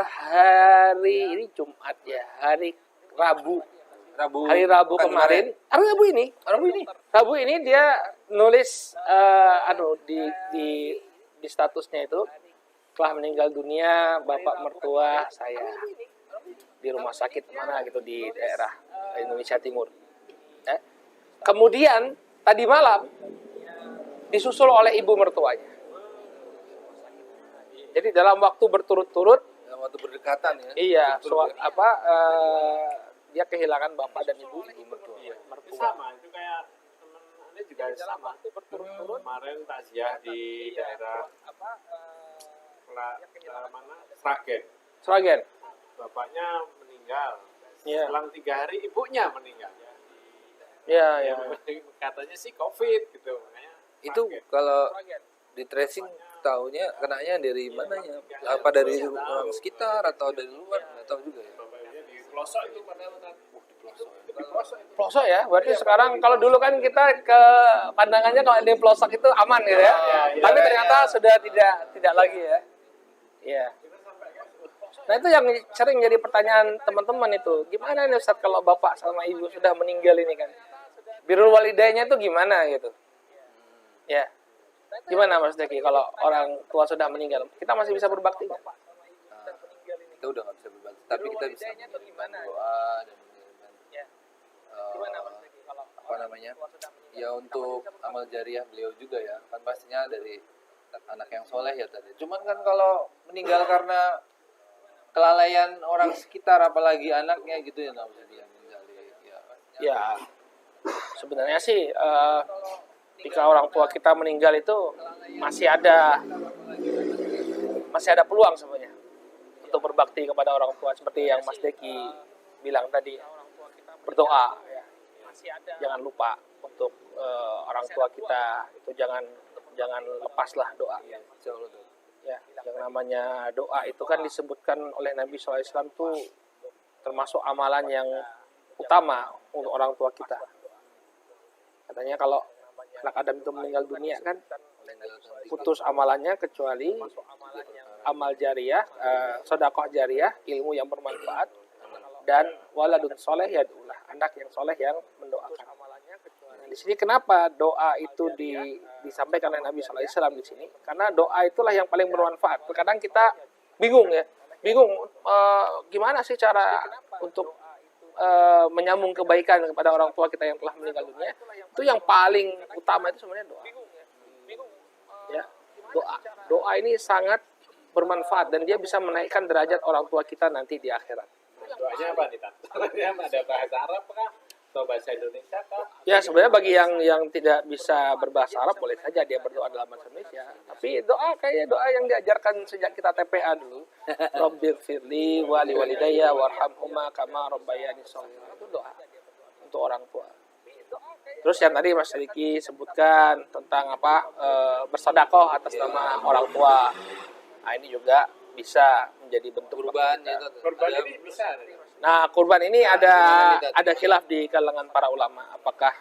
[SPEAKER 2] Hari ini Jumat ya, hari Rabu kemarin. Rabu ini dia nulis di statusnya itu, telah meninggal dunia bapak mertua saya di rumah sakit mana gitu di daerah Indonesia Timur. Kemudian tadi malam disusul oleh ibu mertuanya. Jadi dalam waktu berturut-turut,
[SPEAKER 4] Dalam waktu berdekatan ya.
[SPEAKER 2] iya, dia kehilangan bapak dan ibu mertua.
[SPEAKER 3] Sama, itu kayak teman Anda juga sama. Kemarin takziah di daerah
[SPEAKER 2] Sragen.
[SPEAKER 3] Bapaknya meninggal.
[SPEAKER 2] Iya.
[SPEAKER 3] Selang 3 hari ibunya meninggal.
[SPEAKER 2] Iya.
[SPEAKER 3] Katanya sih COVID gitu. Makanya
[SPEAKER 4] Itu
[SPEAKER 3] kaget.
[SPEAKER 4] kalau di tracing tahunya kenanya dari mananya? Apa dari orang sekitar atau dari luar? Nggak tahu juga ya.
[SPEAKER 3] Bapaknya di pelosok itu padahal kan. Di pelosok itu.
[SPEAKER 2] Pelosok ya, berarti sekarang kalau dulu kan kita ke pandangannya kalau di pelosok itu aman gitu ya. Tapi ternyata sudah tidak lagi ya. Iya. Nah itu yang sering jadi pertanyaan teman-teman itu, gimana nih Ustaz kalau bapak sama ibu sudah meninggal ini kan? Birrul walidaynya itu gimana gitu? Ya. Gimana Mas Deki kalau orang tua sudah meninggal, kita masih bisa berbakti nggak?
[SPEAKER 4] Nah, kita udah nggak bisa berbakti, tapi kita bisa mengirimkan doa dan mengirimkan apa namanya ya untuk amal jariah beliau juga ya, kan pastinya dari anak yang soleh ya tadi. Cuman kan kalau meninggal karena kelalaian orang sekitar, apalagi anaknya gitu ya, nggak bisa dia meninggal ya.
[SPEAKER 2] Ya, sebenarnya sih ketika orang tua kita meninggal itu masih ada peluang sebenarnya untuk berbakti kepada orang tua seperti yang Mas Deki bilang tadi, berdoa ya. Jangan lupa untuk orang tua kita itu jangan lepaslah doa ya. Ya, yang namanya doa itu kan disebutkan oleh Nabi SAW itu termasuk amalan yang utama untuk orang tua kita. Katanya kalau anak Adam itu meninggal dunia kan putus amalannya kecuali amal jariah, sedekah jariah, ilmu yang bermanfaat, dan waladun soleh yad'ulah, anak yang soleh yang mendoakan. Nah, di sini kenapa doa itu disampaikan oleh Nabi SAW di sini? Karena doa itulah yang paling bermanfaat. Terkadang kita bingung gimana sih cara untuk menyambung kebaikan kepada orang tua kita yang telah meninggal dunia. Itu yang paling utama itu sebenarnya doa. Ya, doa ini sangat bermanfaat dan dia bisa menaikkan derajat orang tua kita nanti di akhirat.
[SPEAKER 3] Doanya apa nih, Tan? Doanya ada bahasa Arab kah? Atau bahasa Indonesia kah?
[SPEAKER 2] Ya, sebenarnya bagi yang tidak bisa berbahasa Arab boleh saja dia berdoa dalam bahasa Indonesia. Tapi doa kayaknya doa yang diajarkan sejak kita TPA dulu. Rabbighfirli wa liwalidayya warhamhuma kama rabbayani shaghira. Itu doa untuk orang tua. Terus yang tadi Mas Riki sebutkan tentang bersedekah atas nama orang tua. Nah, ini juga bisa menjadi bentuk
[SPEAKER 4] Kurban
[SPEAKER 2] kita.
[SPEAKER 4] itu.
[SPEAKER 3] Korban ini bisa.
[SPEAKER 2] Nah, kurban ini ada khilaf di kalangan para ulama apakah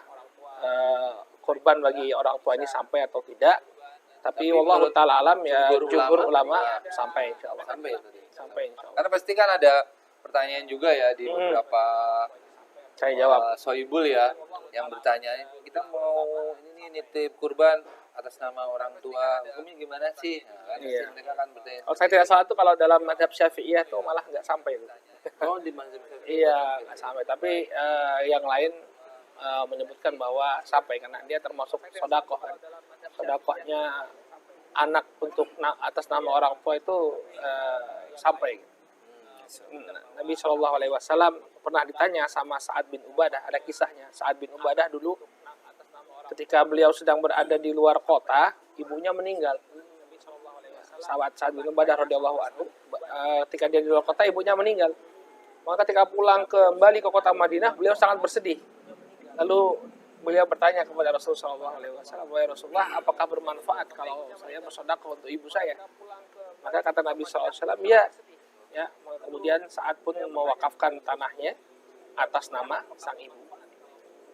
[SPEAKER 2] kurban bagi orang tua ini sampai atau tidak. Tapi wallahu taala alam ya jumhur ulama sampai insyaallah.
[SPEAKER 4] Sampai ya tadi.
[SPEAKER 2] Sampai insyaallah.
[SPEAKER 4] Karena pasti kan ada pertanyaan juga ya di beberapa
[SPEAKER 2] Saya jawab.
[SPEAKER 4] sohibul ya yang bertanya, kita mau ini nitip kurban atas nama orang tua, hukumnya gimana sih? Nah, kan
[SPEAKER 2] Iya.
[SPEAKER 4] mereka kan bertanya.
[SPEAKER 2] Kalau saya tidak salah tuh kalau dalam madhab Syafi'iyah tuh malah nggak sampai itu.
[SPEAKER 4] Oh, di mazhab Syafi'i.
[SPEAKER 2] Iya, nggak sampai. Tapi yang lain menyebutkan bahwa sampai karena dia termasuk sodakoh kan. Sodakohnya anak untuk atas nama orang tua itu sampai. Nabi SAW pernah ditanya sama Sa'ad bin Ubadah, ada kisahnya. Sa'ad bin Ubadah dulu ketika beliau sedang berada di luar kota, ibunya meninggal. Sahabat Sa'ad bin Ubadah radhiyallahu anhu, ketika dia di luar kota, ibunya meninggal. Maka ketika pulang kembali ke kota Madinah, beliau sangat bersedih. Lalu beliau bertanya kepada Rasulullah SAW, "Wahai Rasulullah, apakah bermanfaat kalau saya bersedekah untuk ibu saya?" Maka kata Nabi SAW, ya. Kemudian Sa'ad pun mewakafkan tanahnya atas nama sang ibu.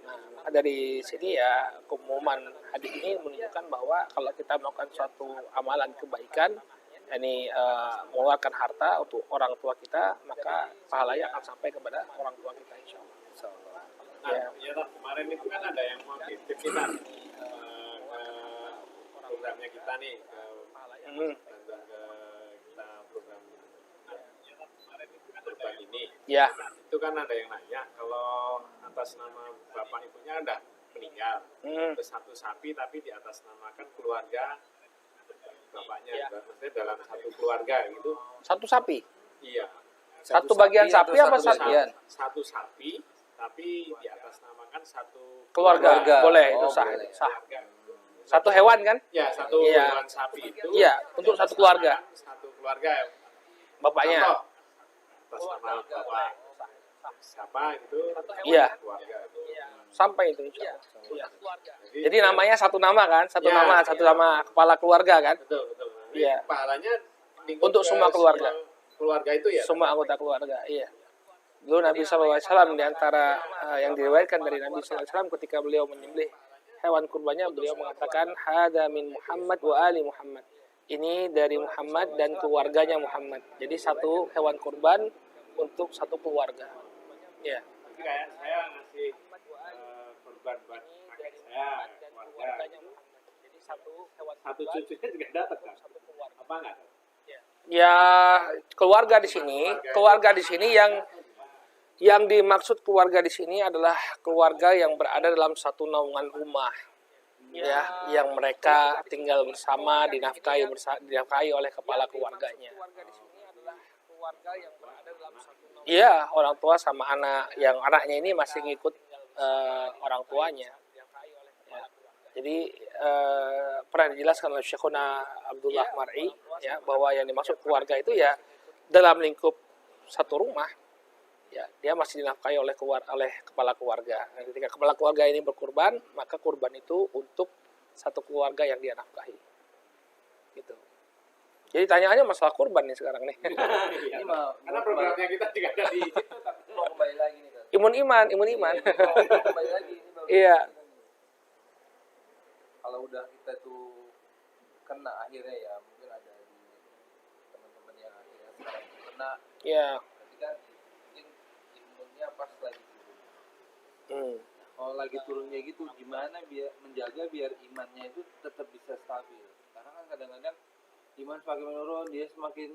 [SPEAKER 2] Nah, maka dari sini ya keumuman hadis ini menunjukkan bahwa kalau kita melakukan suatu amalan kebaikan, yakni mengeluarkan harta untuk orang tua kita, maka pahalanya akan sampai kepada orang tua kita insyaallah.
[SPEAKER 3] Nah, ya kemarin itu kan ada yang mau titip kita ke programnya kita nih, ke bantuan ke kita program kurban ini.
[SPEAKER 2] Ya.
[SPEAKER 3] Itu kan ada yang nanya kalau atas nama bapak ibunya udah meninggal, terus satu sapi tapi di atas namakan keluarga bapaknya, maksudnya dalam satu keluarga gitu.
[SPEAKER 2] Satu sapi.
[SPEAKER 3] Iya.
[SPEAKER 2] Satu bagian sapi apa
[SPEAKER 4] satu bagian?
[SPEAKER 3] Satu sapi tapi di atas namakan satu
[SPEAKER 2] Keluarga. Boleh, itu sah.
[SPEAKER 3] boleh.
[SPEAKER 2] Sah. Satu hewan kan?
[SPEAKER 3] Ya, satu
[SPEAKER 2] Iya.
[SPEAKER 3] hewan sapi itu.
[SPEAKER 2] Iya, untuk satu keluarga.
[SPEAKER 3] Satu keluarga.
[SPEAKER 2] Bapaknya.
[SPEAKER 3] Contoh, atas nama bapak siapa gitu.
[SPEAKER 2] Iya.
[SPEAKER 3] Keluarga itu.
[SPEAKER 2] Sampai itu insyaallah. Iya.
[SPEAKER 3] Jadi
[SPEAKER 2] Jadi namanya satu nama kan? Satu
[SPEAKER 3] Ya,
[SPEAKER 2] nama, satu nama kepala keluarga kan?
[SPEAKER 3] betul. Nanti
[SPEAKER 2] Iya.
[SPEAKER 3] pahalanya lingkup
[SPEAKER 2] Untuk
[SPEAKER 3] ke
[SPEAKER 2] semua keluarga.
[SPEAKER 3] Keluarga itu ya.
[SPEAKER 2] Semua anggota keluarga, iya. Dulu Nabi SAW di antara yang diriwayatkan dari Nabi SAW ketika beliau menyembelih hewan kurbannya, beliau mengatakan hada min Muhammad wa ali Muhammad. Ini dari Muhammad dan keluarganya Muhammad. Jadi satu hewan kurban untuk satu keluarga. Ya.
[SPEAKER 3] Jadi kayak saya ngasih kurban buat kakek saya, keluarga. Satu cucunya juga datang kan? Apa enggak?
[SPEAKER 2] Ya, keluarga di sini yang dimaksud keluarga di sini adalah keluarga yang berada dalam satu naungan rumah, ya, yang mereka tinggal bersama, dinafkahi oleh kepala keluarganya. Iya, orang tua sama anak, yang anaknya ini masih ngikut orang tuanya. Ya. Jadi pernah dijelaskan oleh Syekhuna Abdullah Mar'i, ya, bahwa yang dimaksud keluarga itu ya dalam lingkup satu rumah. Ya, dia masih dinafkahi oleh kepala keluarga. Nah, ketika kepala keluarga ini berkurban, maka kurban itu untuk satu keluarga yang dia nafkahi. Gitu. Jadi tanyaannya masalah kurban nih sekarang nih.
[SPEAKER 4] Ini
[SPEAKER 3] Karena programnya kita juga ada di situ.
[SPEAKER 4] mau kembali lagi nih kan.
[SPEAKER 2] Imun iman.
[SPEAKER 4] Kembali lagi ini baru.
[SPEAKER 2] Iya.
[SPEAKER 4] Kalau udah kita tuh kena akhirnya ya mungkin ada di teman-teman yang akhirnya sekarang kena.
[SPEAKER 2] Iya.
[SPEAKER 4] Tapi kan mungkin imunnya pas lagi turun.
[SPEAKER 2] Hmm.
[SPEAKER 4] Kalau lagi turunnya gitu gimana biar menjaga biar imannya itu tetap bisa stabil. Karena kan kadang-kadang iman semakin menurun dia semakin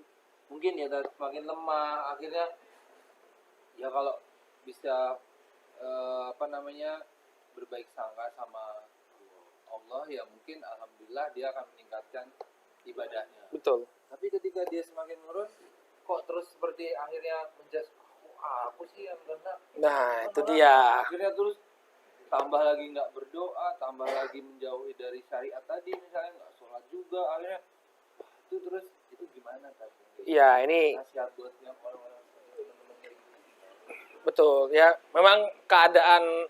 [SPEAKER 4] mungkin ya semakin lemah akhirnya ya kalau bisa berbaik sangka sama Allah ya mungkin alhamdulillah dia akan meningkatkan ibadahnya.
[SPEAKER 2] Betul.
[SPEAKER 4] Tapi ketika dia semakin menurun kok terus seperti akhirnya menjas aku sih yang kena.
[SPEAKER 2] Nah, itu dia.
[SPEAKER 4] Akhirnya terus tambah lagi nggak berdoa, tambah lagi menjauhi dari syariat tadi misalnya nggak sholat juga akhirnya itu terus itu gimana kan?
[SPEAKER 2] Iya, ini
[SPEAKER 4] Nasihat buat yang orang-orang teman-teman kayak gitu.
[SPEAKER 2] betul ya. Memang keadaan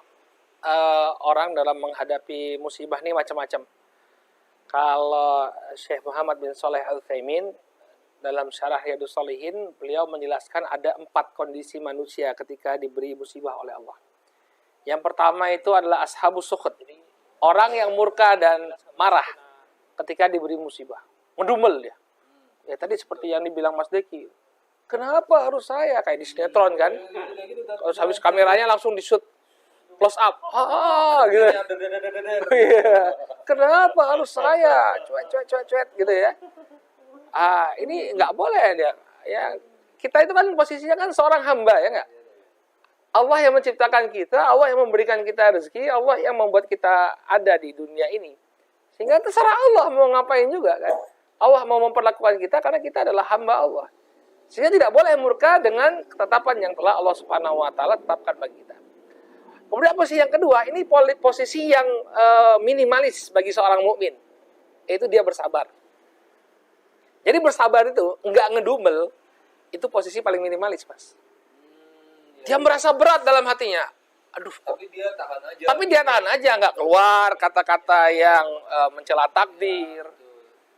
[SPEAKER 2] orang dalam menghadapi musibah ini macam-macam. Kalau Syekh Muhammad bin Shalih Al-Utsaimin dalam Syarah Riyadhus Shalihin, beliau menjelaskan ada 4 kondisi manusia ketika diberi musibah oleh Allah. Yang pertama itu adalah ashabus sukhut. Orang yang murka dan marah ketika diberi musibah. Mendumel dia. Ya tadi seperti yang dibilang Mas Deki. Kenapa harus saya? Kayak di sinetron kan. Kalau habis kameranya langsung di-shoot close up. Gitu. Iya. Kenapa harus saya? Cuet gitu ya. Ini nggak boleh dia. Ya, kita itu kan posisinya kan seorang hamba ya nggak? Allah yang menciptakan kita, Allah yang memberikan kita rezeki, Allah yang membuat kita ada di dunia ini. Sehingga terserah Allah mau ngapain juga kan. Allah mau memperlakukan kita karena kita adalah hamba Allah. Sehingga tidak boleh murka dengan ketetapan yang telah Allah Subhanahu wa taala tetapkan bagi kita. Kemudian posisi yang kedua, ini posisi yang minimalis bagi seorang mukmin, yaitu dia bersabar. Jadi bersabar itu enggak ngedumel, itu posisi paling minimalis, Mas. Dia merasa berat dalam hatinya. Aduh,
[SPEAKER 4] Tapi dia tahan aja.
[SPEAKER 2] tapi dia tahan aja, nggak keluar kata-kata yang mencela takdir.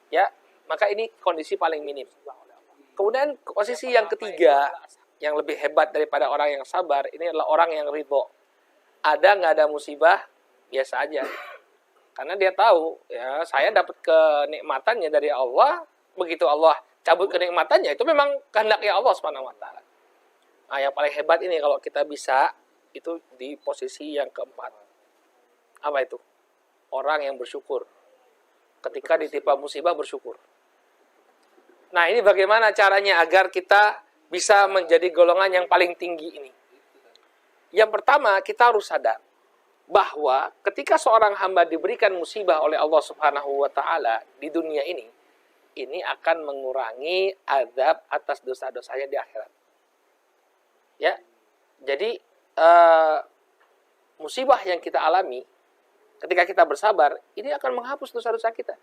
[SPEAKER 2] Ya, maka ini kondisi paling minim. Kemudian posisi yang ketiga, yang lebih hebat daripada orang yang sabar, ini adalah orang yang ridho. Ada nggak ada musibah, biasa aja. Karena dia tahu, ya saya dapat kenikmatannya dari Allah, begitu Allah cabut kenikmatannya, itu memang kehendaknya Allah Subhanahu wa taala. Nah, yang paling hebat ini kalau kita bisa, itu di posisi yang keempat. Apa itu? Orang yang bersyukur. Ketika ditimpa musibah, bersyukur. Nah, ini bagaimana caranya agar kita bisa menjadi golongan yang paling tinggi ini? Yang pertama, kita harus sadar bahwa ketika seorang hamba diberikan musibah oleh Allah Subhanahu wa taala di dunia ini akan mengurangi azab atas dosa-dosanya di akhirat. Ya. Jadi musibah yang kita alami ketika kita bersabar, ini akan menghapus dosa-dosa kita.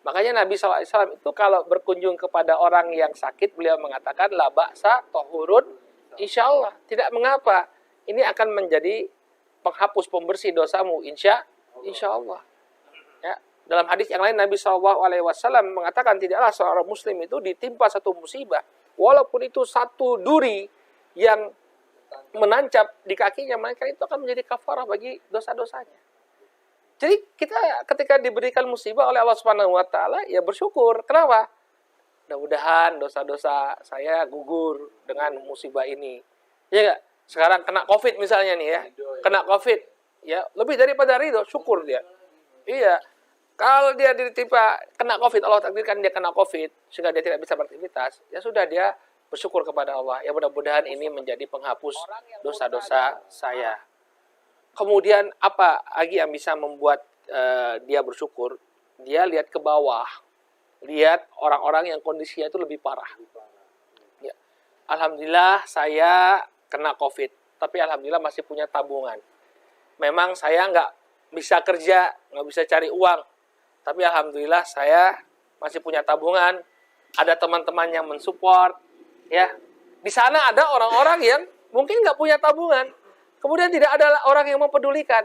[SPEAKER 2] Makanya Nabi SAW itu kalau berkunjung kepada orang yang sakit, beliau mengatakan, la ba'sa tahurun insyaallah. Tidak mengapa. Ini akan menjadi penghapus pembersih dosamu, insyaallah. Ya. Dalam hadis yang lain, Nabi SAW mengatakan, tidaklah seorang muslim itu ditimpa satu musibah, walaupun itu satu duri yang menancap di kakinya, maka itu akan menjadi kafarah bagi dosa-dosanya. Jadi kita ketika diberikan musibah oleh Allah Subhanahu wa taala ya bersyukur. Kenapa? Mudah-mudahan dosa-dosa saya gugur dengan musibah ini. Ya enggak? Sekarang kena Covid misalnya nih ya. Kena Covid ya, lebih daripada ridho, syukur dia. Iya. Kalau dia ditimpa kena COVID, Allah takdirkan dia kena COVID sehingga dia tidak bisa beraktivitas, ya sudah dia bersyukur kepada Allah. Ya mudah-mudahan ini menjadi penghapus dosa-dosa saya. Kemudian apa lagi yang bisa membuat dia bersyukur? Dia lihat ke bawah, lihat orang-orang yang kondisinya itu lebih parah. Ya. Alhamdulillah saya kena COVID, tapi alhamdulillah masih punya tabungan. Memang saya nggak bisa kerja, nggak bisa cari uang, tapi alhamdulillah saya masih punya tabungan. Ada teman-teman yang mensupport, ya. Di sana ada orang-orang yang mungkin nggak punya tabungan, kemudian tidak ada orang yang mempedulikan.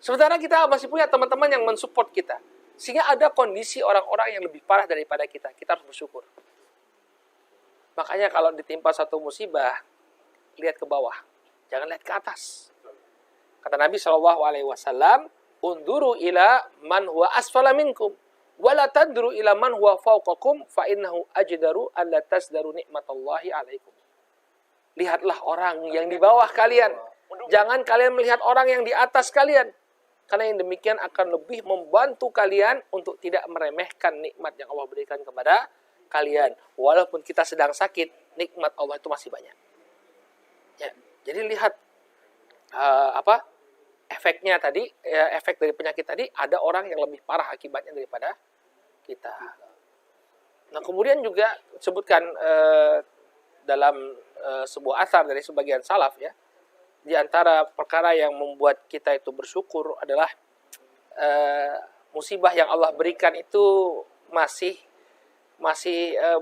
[SPEAKER 2] Sementara kita masih punya teman-teman yang mensupport kita. Sehingga ada kondisi orang-orang yang lebih parah daripada kita. Kita harus bersyukur. Makanya kalau ditimpa satu musibah, lihat ke bawah. Jangan lihat ke atas. Kata Nabi SAW, unduru ila man huwa asfala minkum. Wala tanduru ila man huwa fawqakum, fa innahu ajdaru an la tasdaru nikmatallahi alaikum. Lihatlah orang yang di bawah kalian. Jangan kalian melihat orang yang di atas kalian. Karena yang demikian akan lebih membantu kalian untuk tidak meremehkan nikmat yang Allah berikan kepada kalian. Walaupun kita sedang sakit, nikmat Allah itu masih banyak. Ya, jadi lihat efeknya tadi, efek dari penyakit tadi, ada orang yang lebih parah akibatnya daripada kita. Nah, kemudian juga disebutkan dalam sebuah athar dari sebagian salaf, ya, di antara perkara yang membuat kita itu bersyukur adalah musibah yang Allah berikan itu masih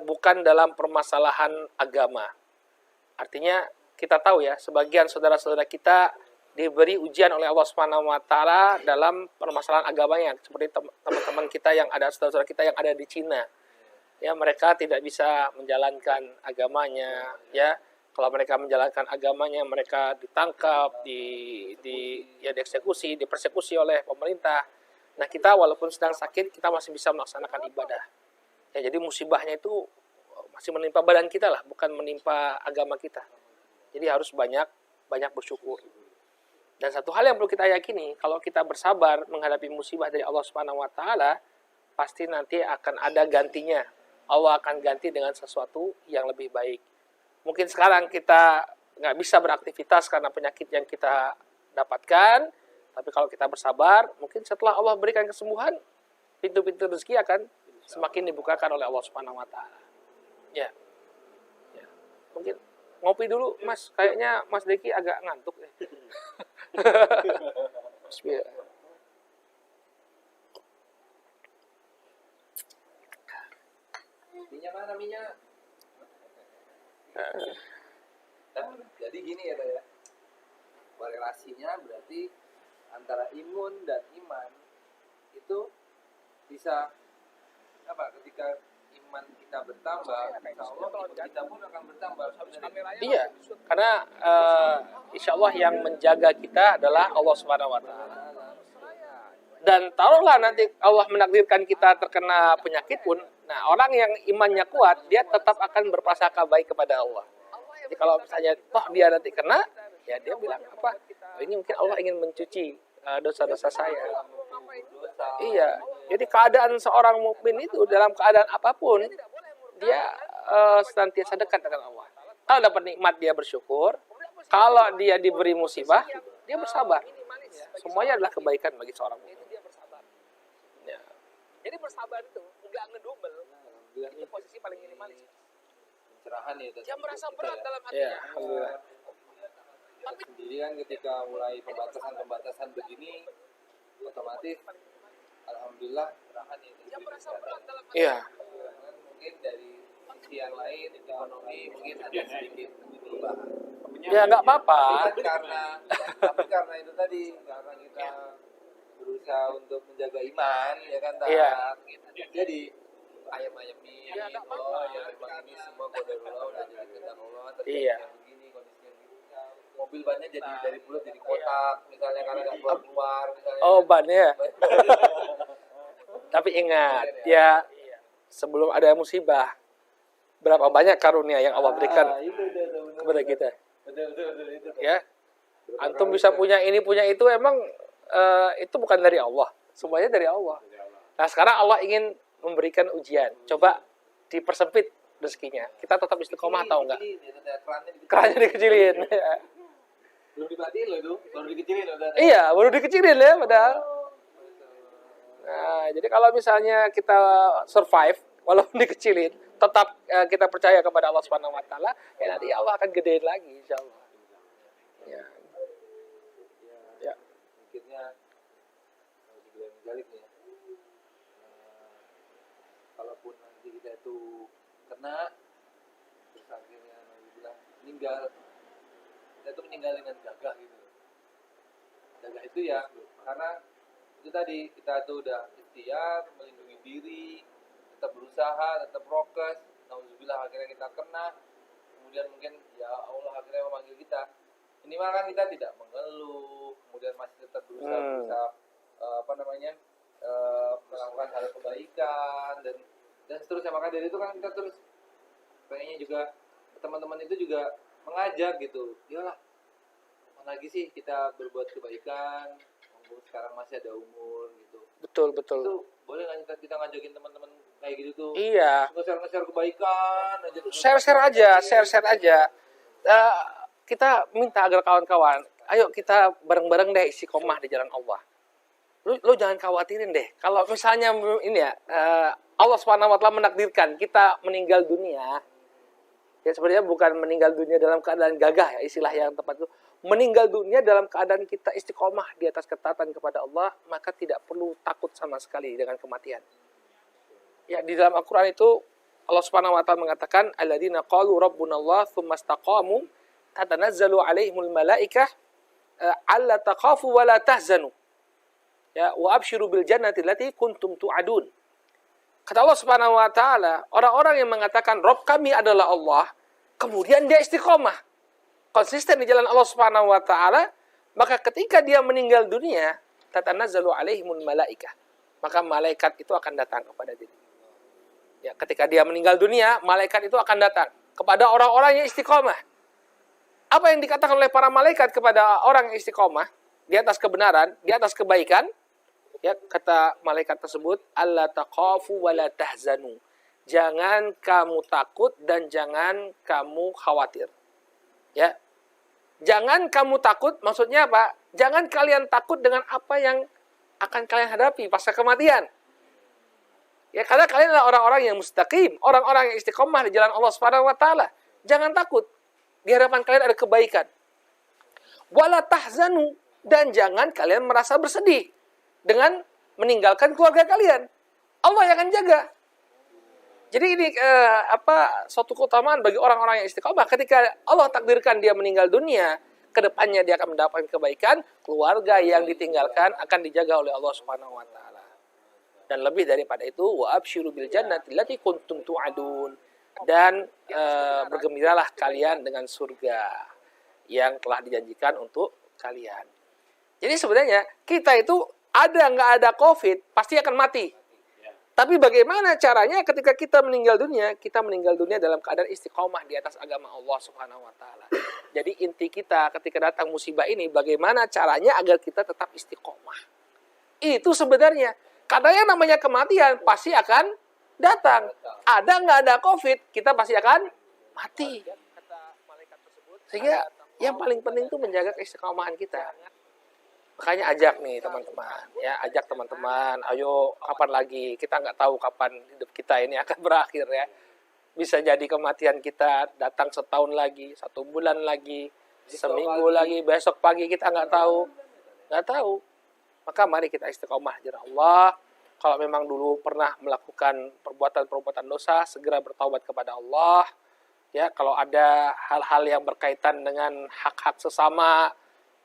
[SPEAKER 2] bukan dalam permasalahan agama. Artinya kita tahu ya, sebagian saudara-saudara kita diberi ujian oleh Allah Subhanahu wa taala dalam permasalahan agamanya, seperti teman-teman kita yang ada, saudara-saudara kita yang ada di Cina. Ya, mereka tidak bisa menjalankan agamanya, ya. Kalau mereka menjalankan agamanya, mereka ditangkap, dieksekusi, dipersekusi oleh pemerintah. Nah, kita walaupun sedang sakit, kita masih bisa melaksanakan ibadah. Ya, jadi musibahnya itu masih menimpa badan kita lah, bukan menimpa agama kita. Jadi harus banyak bersyukur. Dan satu hal yang perlu kita yakini, kalau kita bersabar menghadapi musibah dari Allah Subhanahu wa taala, pasti nanti akan ada gantinya. Allah akan ganti dengan sesuatu yang lebih baik. Mungkin sekarang kita nggak bisa beraktivitas karena penyakit yang kita dapatkan, tapi kalau kita bersabar, mungkin setelah Allah berikan kesembuhan, pintu-pintu rezeki akan semakin dibukakan oleh Allah Subhanahu wa taala. Ya. Mungkin ngopi dulu, Mas. Kayaknya Mas Deki agak ngantuk ya. Bismillah.
[SPEAKER 4] Minyak mana minyak? Jadi gini ya, ya. Korelasinya berarti antara imun dan iman itu bisa ketika iman kita bertambah, insya Allah iman kita pun akan bertambah.
[SPEAKER 2] Iya, karena insya Allah yang menjaga kita adalah Allah Subhanahu wa taala. Dan taruhlah nanti Allah menakdirkan kita terkena penyakit pun, nah orang yang imannya kuat, dia tetap akan berprasangka baik kepada Allah. Jadi kalau misalnya toh dia nanti kena, ya dia bilang apa? Ini mungkin Allah ingin mencuci dosa-dosa saya. Iya. Jadi keadaan seorang mukmin itu dalam keadaan apapun, dia senantiasa dekat dengan Allah. Kalau dapat nikmat dia bersyukur, kalau dia diberi musibah, dia bersabar. Semuanya adalah kebaikan bagi seorang mukmin. Ya. Jadi bersabar itu enggak ngedumel. Itu posisi paling minimalis.
[SPEAKER 4] Pencerahan ya.
[SPEAKER 2] Dia merasa berat dalam hatinya. Ya, alhamdulillah.
[SPEAKER 4] Sendiri kan ketika mulai pembatasan begini, otomatis alhamdulillah pencerahan ya.
[SPEAKER 2] Dia merasa berat dalam hatinya. Iya.
[SPEAKER 4] Mungkin dari sisi yang lain, ekonomi mungkin ada sedikit perubahan.
[SPEAKER 2] Ya nggak apa-apa.
[SPEAKER 4] Tapi karena itu tadi, karena kita berusaha untuk menjaga iman, ya kan,
[SPEAKER 2] Iya.
[SPEAKER 4] Jadi ayam-ayami, ya memang ini semua qadarullah, udah jadi kehendak Allah, terjadi yang begini, kondisi yang begini. Mobil bannya jadi dari bulat jadi kotak, misalnya karena nggak keluar, misalnya.
[SPEAKER 2] Oh, bannya. Tapi ingat, ya sebelum ada musibah, berapa banyak karunia yang Allah berikan kepada kita.
[SPEAKER 4] Betul itu.
[SPEAKER 2] Ya, antum bisa punya ini punya itu, emang itu bukan dari Allah, semuanya dari Allah. Nah sekarang Allah ingin memberikan ujian. Coba dipersempit rezekinya. Kita tetap istiqomah atau enggak? Kerannya dikecilin.
[SPEAKER 4] Belum dibatiin loh itu, baru dikecilin loh.
[SPEAKER 2] Iya, baru dikecilin ya padahal. Nah, jadi kalau misalnya kita survive walaupun dikecilin, tetap kita percaya kepada Allah Subhanahu wa taala, ya nanti Allah akan gedein lagi insyaallah. Ya. Ya.
[SPEAKER 4] Akhirnya kalau dibilang balik nih. Kalaupun nanti kita itu kena terus akhirnya bilang meninggal, kita itu meninggal dengan gagah gitu. Gagah itu ya karena itu tadi kita tuh udah ikhtiar melindungi diri, tetap berusaha, tetap prokes. Nauzubillah akhirnya kita kena, kemudian mungkin ya Allah akhirnya memanggil kita. Minimal kan kita tidak mengeluh, kemudian masih tetap berusaha melakukan hal kebaikan dan seterusnya. Maka dari itu kan kita terus pengennya juga teman-teman itu juga mengajak gitu. Iyalah, mana lagi sih kita berbuat kebaikan sekarang masih ada umur gitu.
[SPEAKER 2] Betul.
[SPEAKER 4] Itu boleh nggak kita ngajakin teman-teman kayak gitu tuh?
[SPEAKER 2] Iya.
[SPEAKER 4] Nge-share kebaikan aja.
[SPEAKER 2] Share aja. Kita minta agar kawan-kawan, ayo kita bareng-bareng deh istiqomah di jalan Allah. Lu jangan khawatirin deh. Kalau misalnya ini ya, Allah Subhanahu wa taala menakdirkan kita meninggal dunia. Ya sebenarnya bukan meninggal dunia dalam keadaan gagah ya, istilah yang tepat itu. Meninggal dunia dalam keadaan kita istiqomah di atas ketaatan kepada Allah, maka tidak perlu takut sama sekali dengan kematian. Ya di dalam Al-Qur'an itu Allah Subhanahu wa taala mengatakan alladzina qalu rabbunallah tsumma istaqamu tatanazzalu alaihimul malaikah alla takhafu wa la tahzanu. Ya wa abshiru bil jannati allati kuntum tu'adun. Kata Allah Subhanahu wa taala, orang-orang yang mengatakan Rabb kami adalah Allah, kemudian dia istiqomah, konsisten di jalan Allah Subhanahu wa taala, maka ketika dia meninggal dunia, tatanazzalu alaihimul malaikah. Maka malaikat itu akan datang kepada diri. Ya, ketika dia meninggal dunia, malaikat itu akan datang kepada orang-orang yang istiqomah. Apa yang dikatakan oleh para malaikat kepada orang yang istiqomah di atas kebenaran, di atas kebaikan? Ya, kata malaikat tersebut, alla taqafu wa la tahzanu. Jangan kamu takut dan jangan kamu khawatir. Ya. Jangan kamu takut, maksudnya apa? Jangan kalian takut dengan apa yang akan kalian hadapi pasca kematian. Ya, karena kalian adalah orang-orang yang mustaqim, orang-orang yang istiqomah di jalan Allah Subhanahu wa taala. Jangan takut. Di hadapan kalian ada kebaikan. Wala tahzanu, dan jangan kalian merasa bersedih dengan meninggalkan keluarga kalian. Allah yang akan jaga. Jadi ini suatu keutamaan bagi orang-orang yang istiqomah. Ketika Allah takdirkan dia meninggal dunia, kedepannya dia akan mendapatkan kebaikan, keluarga yang ditinggalkan akan dijaga oleh Allah Subhanahu wa taala. Dan lebih daripada itu, wa absyiru bil jannati allati kuntum tu'adun. Dan bergembiralah kalian dengan surga yang telah dijanjikan untuk kalian. Jadi sebenarnya kita itu ada nggak ada COVID pasti akan mati. Tapi bagaimana caranya ketika kita meninggal dunia dalam keadaan istiqomah di atas agama Allah Subhanahu wa taala. Jadi inti kita ketika datang musibah ini bagaimana caranya agar kita tetap istiqomah. Itu sebenarnya. Karena yang namanya kematian pasti akan datang. Ada nggak ada COVID, kita pasti akan mati. Sehingga yang paling penting itu menjaga keistiqomahan kita. Makanya ajak nih teman-teman, ya ajak teman-teman, ayo kapan lagi, kita nggak tahu kapan hidup kita ini akan berakhir ya. Bisa jadi kematian kita datang setahun lagi, 1 bulan lagi, seminggu lagi, besok pagi kita nggak tahu. Maka mari kita istiqomah di jalan Allah. Kalau memang dulu pernah melakukan perbuatan-perbuatan dosa, segera bertaubat kepada Allah. Ya, kalau ada hal-hal yang berkaitan dengan hak-hak sesama,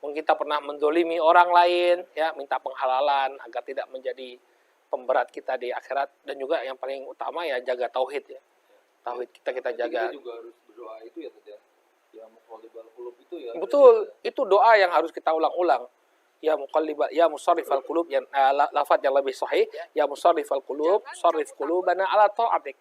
[SPEAKER 2] mungkin kita pernah mendolimi orang lain, ya minta penghalalan agar tidak menjadi pemberat kita di akhirat. Dan juga yang paling utama ya jaga tauhid ya. Tauhid kita jaga.
[SPEAKER 4] Kita juga harus berdoa itu ya tadi ya. Ya muqallibal qulub itu ya.
[SPEAKER 2] Betul, itu doa yang harus kita ulang-ulang. Ya muqallibal, ya musarrifal qulub, yang lafaz yang lebih sahih, ya musarrifal qulub, sarrif qulubana ala ta'atik.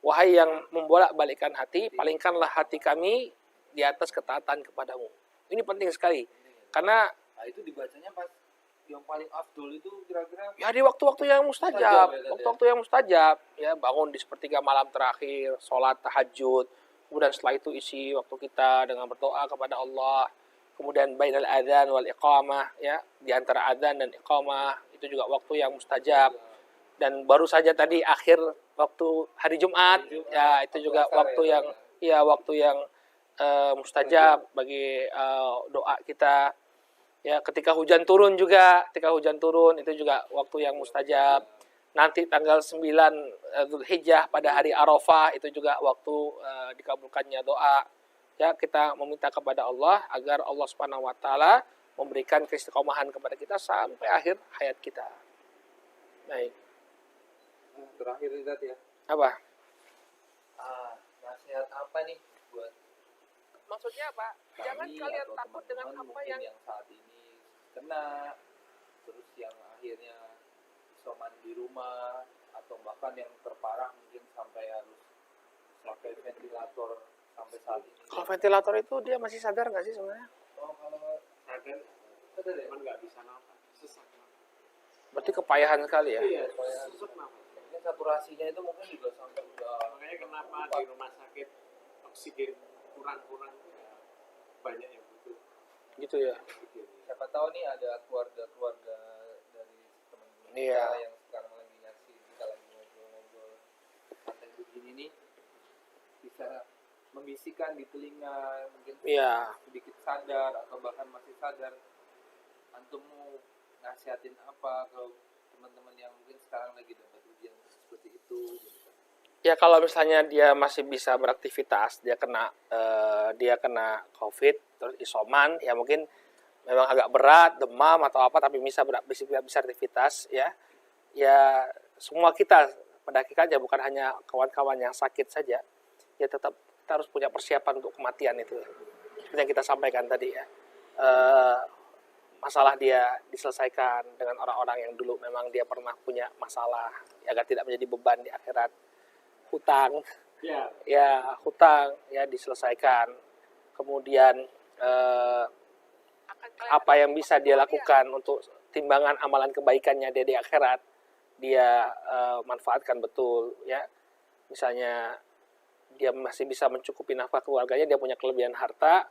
[SPEAKER 2] Wahai yang membolak-balikkan hati, palingkanlah hati kami di atas ketaatan kepadamu. Ini penting sekali. Karena
[SPEAKER 4] itu dibacanya pas yang paling afdol itu kira-kira
[SPEAKER 2] Ya di waktu-waktu yang mustajab,
[SPEAKER 4] Mustajab ya, tadi ya.
[SPEAKER 2] waktu-waktu yang mustajab, ya bangun di sepertiga malam terakhir, sholat tahajud, kemudian setelah itu isi waktu kita dengan berdoa kepada Allah, kemudian bainal adzan wal iqamah, ya di antara adzan dan iqamah itu juga waktu yang mustajab, dan baru saja tadi akhir waktu hari Jumat, ya itu juga
[SPEAKER 4] asar
[SPEAKER 2] waktu
[SPEAKER 4] ya,
[SPEAKER 2] yang ya waktu yang mustajab bagi doa kita. Ya, ketika hujan turun juga, ketika hujan turun itu juga waktu yang mustajab. Nanti tanggal 9 Dzulhijjah pada hari Arafah itu juga waktu dikabulkannya doa. Ya, kita meminta kepada Allah agar Allah Subhanahu wa taala memberikan keistiqomahan kepada kita sampai akhir hayat kita. Baik.
[SPEAKER 4] terakhir ini tadi ya.
[SPEAKER 2] Apa?
[SPEAKER 4] Nasihat apa nih buat
[SPEAKER 2] Maksudnya apa? Jangan
[SPEAKER 4] kami
[SPEAKER 2] kalian
[SPEAKER 4] atau
[SPEAKER 2] takut dengan
[SPEAKER 4] teman-teman
[SPEAKER 2] apa
[SPEAKER 4] mungkin
[SPEAKER 2] yang
[SPEAKER 4] saat ini kena, terus yang akhirnya isoman di rumah, atau bahkan yang terparah mungkin sampai harus pakai ventilator sampai saat ini.
[SPEAKER 2] kalau ventilator itu dia masih sadar nggak sih sebenarnya?
[SPEAKER 4] Oh, kalau
[SPEAKER 3] Sadar,
[SPEAKER 4] sadar ya?
[SPEAKER 3] cuman nggak bisa nafas, sesak nafas.
[SPEAKER 2] Berarti kepayahan sekali ya.
[SPEAKER 3] Iya, sesak nafas.
[SPEAKER 4] Ini saturasinya itu mungkin juga sampai udah
[SPEAKER 3] Makanya kenapa di rumah sakit oksigen kurang-kurang ya, banyak yang butuh
[SPEAKER 2] Gitu ya.
[SPEAKER 3] oksigen.
[SPEAKER 4] siapa tahu nih ada keluarga-keluarga dari teman-teman
[SPEAKER 2] Iya.
[SPEAKER 4] kita yang sekarang lagi nyaksi, kita lagi ngobrol-ngobrol santai begini nih, bisa membisikkan di telinga, mungkin
[SPEAKER 2] Iya.
[SPEAKER 4] sedikit sadar atau bahkan masih sadar, antum mau nasihatin apa ke teman-teman yang mungkin sekarang lagi dapat ujian seperti itu gitu.
[SPEAKER 2] Ya kalau misalnya dia masih bisa beraktivitas, dia kena COVID terus isoman, ya mungkin memang agak berat, demam atau apa, tapi bisa aktivitas, ya. Ya semua kita pada hakikatnya bukan hanya kawan-kawan yang sakit saja, ya tetap kita harus punya persiapan untuk kematian itu. Seperti yang kita sampaikan tadi ya. Masalah dia diselesaikan dengan orang-orang yang dulu memang dia pernah punya masalah, agar tidak menjadi beban di akhirat. Hutang,
[SPEAKER 3] Ya,
[SPEAKER 2] hutang ya diselesaikan. Kemudian apa yang bisa dia lakukan untuk timbangan amalan kebaikannya dia di akhirat, dia manfaatkan betul ya. Misalnya dia masih bisa mencukupi nafkah keluarganya, dia punya kelebihan harta,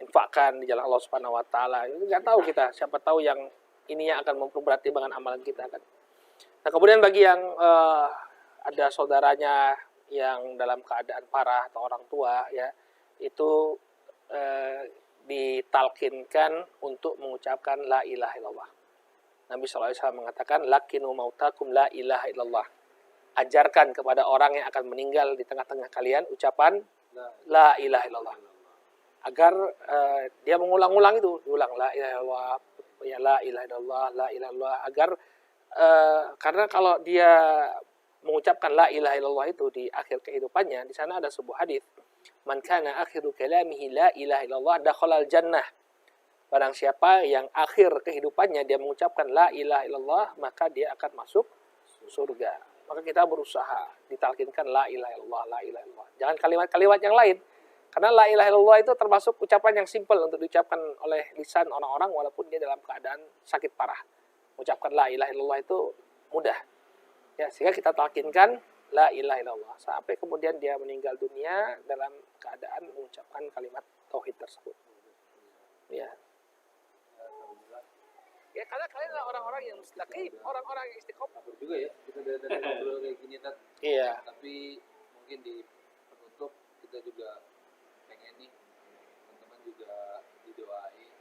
[SPEAKER 2] infakkan di jalan Allah Subhanahu wa taala. Itu enggak tahu kita, siapa tahu yang ini yang akan memperberat timbangan amalan kita kan. Nah, kemudian bagi yang ada saudaranya yang dalam keadaan parah atau orang tua ya, itu ditalkinkan untuk mengucapkan la ilaha illallah. Nabi SAW mengatakan lakinu mautakum la ilaha illallah. Ajarkan kepada orang yang akan meninggal di tengah-tengah kalian ucapan la ilaha illallah. Agar dia mengulang-ulang itu, diulang la ilaha illallah, ya la ilaha illallah, la ilaha illallah, agar karena kalau dia mengucapkan la ilaha illallah itu di akhir kehidupannya, di sana ada sebuah hadis, man kana akhiru kalamihi la ilaha illallah dakhalal jannah. Barang siapa yang akhir kehidupannya dia mengucapkan la ilaha illallah, maka dia akan masuk surga. Maka kita berusaha ditalkinkan la ilaha illallah, la ilaha illallah. Jangan kalimat-kalimat yang lain. Karena la ilaha illallah itu termasuk ucapan yang simpel untuk diucapkan oleh lisan orang-orang walaupun dia dalam keadaan sakit parah. Mengucapkan la ilaha illallah itu mudah. Ya, sehingga kita talkinkan la ilaha illallah sampai kemudian dia meninggal dunia dalam keadaan mengucapkan kalimat tauhid tersebut. Ya. Ya karena kalian adalah orang-orang yang mustaqim, orang-orang yang istiqomah.
[SPEAKER 4] Takut juga ya kita dari ngobrol kayak gini Tat.
[SPEAKER 2] Iya.
[SPEAKER 4] Tapi mungkin di penutup kita juga pengen nih teman-teman juga didoain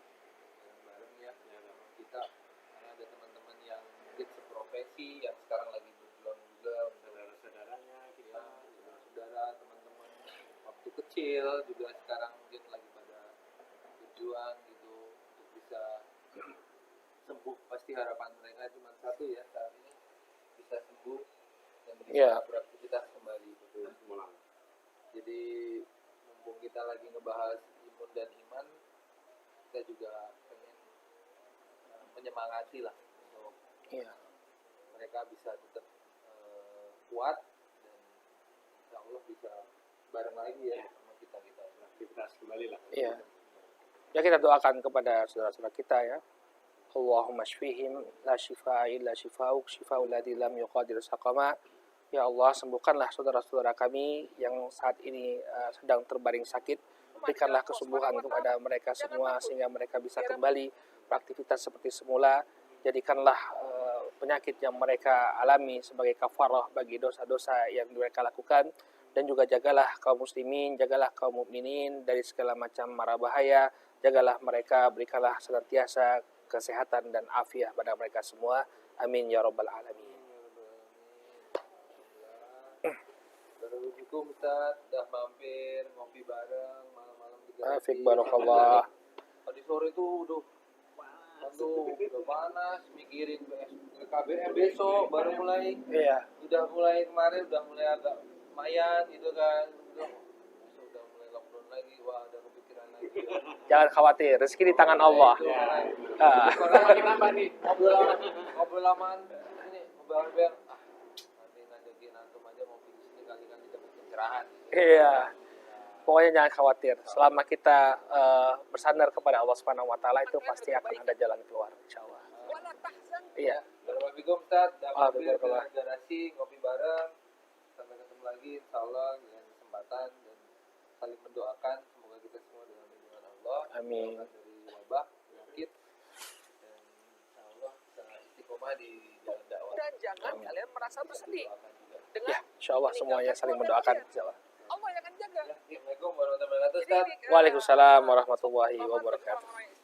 [SPEAKER 4] bareng-bareng ya sama kita, karena ada teman-teman yang mungkin seprofesi yang sekarang lagi berjuang juga,
[SPEAKER 3] saudara-saudaranya kita,
[SPEAKER 4] saudara teman-teman waktu kecil juga sekarang mungkin lagi pada berjuang gitu untuk bisa sembuh. Pasti harapan mereka cuma satu ya saat ini, bisa sembuh dan bisa
[SPEAKER 2] Iya.
[SPEAKER 4] beraktivitas kembali.
[SPEAKER 3] mulai.
[SPEAKER 4] Jadi mumpung kita lagi ngebahas imun dan iman, kita juga pengen menyemangati lah untuk
[SPEAKER 2] Iya.
[SPEAKER 4] mereka bisa tetap kuat dan insya Allah bisa bareng lagi ya sama kita.
[SPEAKER 3] Aktivitas kembali lah.
[SPEAKER 2] Iya. Ya kita doakan kepada saudara-saudara kita ya. Allahumma shfihim la shifaa illa shifauk shifaul ladzi lam yuqadir saqama. Ya Allah, sembuhkanlah saudara-saudara kami yang saat ini sedang terbaring sakit. Berikanlah kesembuhan kepada mereka semua sehingga mereka bisa kembali beraktivitas seperti semula. Jadikanlah penyakit yang mereka alami sebagai kafarah bagi dosa-dosa yang mereka lakukan. Dan juga jagalah kaum muslimin, jagalah kaum mukminin dari segala macam mara bahaya. Jagalah mereka, berikanlah senantiasa kesehatan dan afiah pada mereka semua. Amin ya rabbal alamin.
[SPEAKER 4] Assalamualaikum Ustaz, udah mampir ngopi bareng malam-malam
[SPEAKER 2] Afik barakallah.
[SPEAKER 4] Tadi sore tuh udah panas, mikirin KBM besok baru mulai.
[SPEAKER 2] Iya.
[SPEAKER 4] Udah mulai kemarin udah mulai agak lumayan gitu kan. Udah mulai lockdown lagi, wah ada kepikiran lagi.
[SPEAKER 2] Jangan khawatir, rezeki di tangan Allah.
[SPEAKER 3] Makin apa nih?
[SPEAKER 4] Ngobrol lamaan ini ngobrol nanti ngajakin antum aja ngopi di sini kali-kali dapat pencerahan.
[SPEAKER 2] Iya. Pokoknya jangan khawatir. Selama kita bersandar kepada Allah Subhanahu wa taala itu pasti akan ada jalan keluar insyaallah. Iya.
[SPEAKER 4] Assalamualaikum Ustaz, udah mampir ke
[SPEAKER 2] Waalaikumsalam.
[SPEAKER 4] garasi ngopi bareng. Sampai ketemu lagi insyaallah dengan kesempatan dan saling mendoakan semoga kita semua dengan lindungan Allah.
[SPEAKER 2] Amin.
[SPEAKER 4] Dijauhkan dari wabah, penyakit dan insyaallah bisa istiqomah di jalan dakwah.
[SPEAKER 5] Dan jangan kalian merasa bersedih
[SPEAKER 4] Doakan juga.
[SPEAKER 5] dengan
[SPEAKER 2] Ya, insyaallah semuanya saling mendoakan insyaallah.
[SPEAKER 5] Allah yang akan jaga.
[SPEAKER 4] Assalamualaikum warahmatullahi wabarakatuh Ustaz.
[SPEAKER 2] Waalaikumsalam warahmatullahi wabarakatuh.
[SPEAKER 5] Orang-orang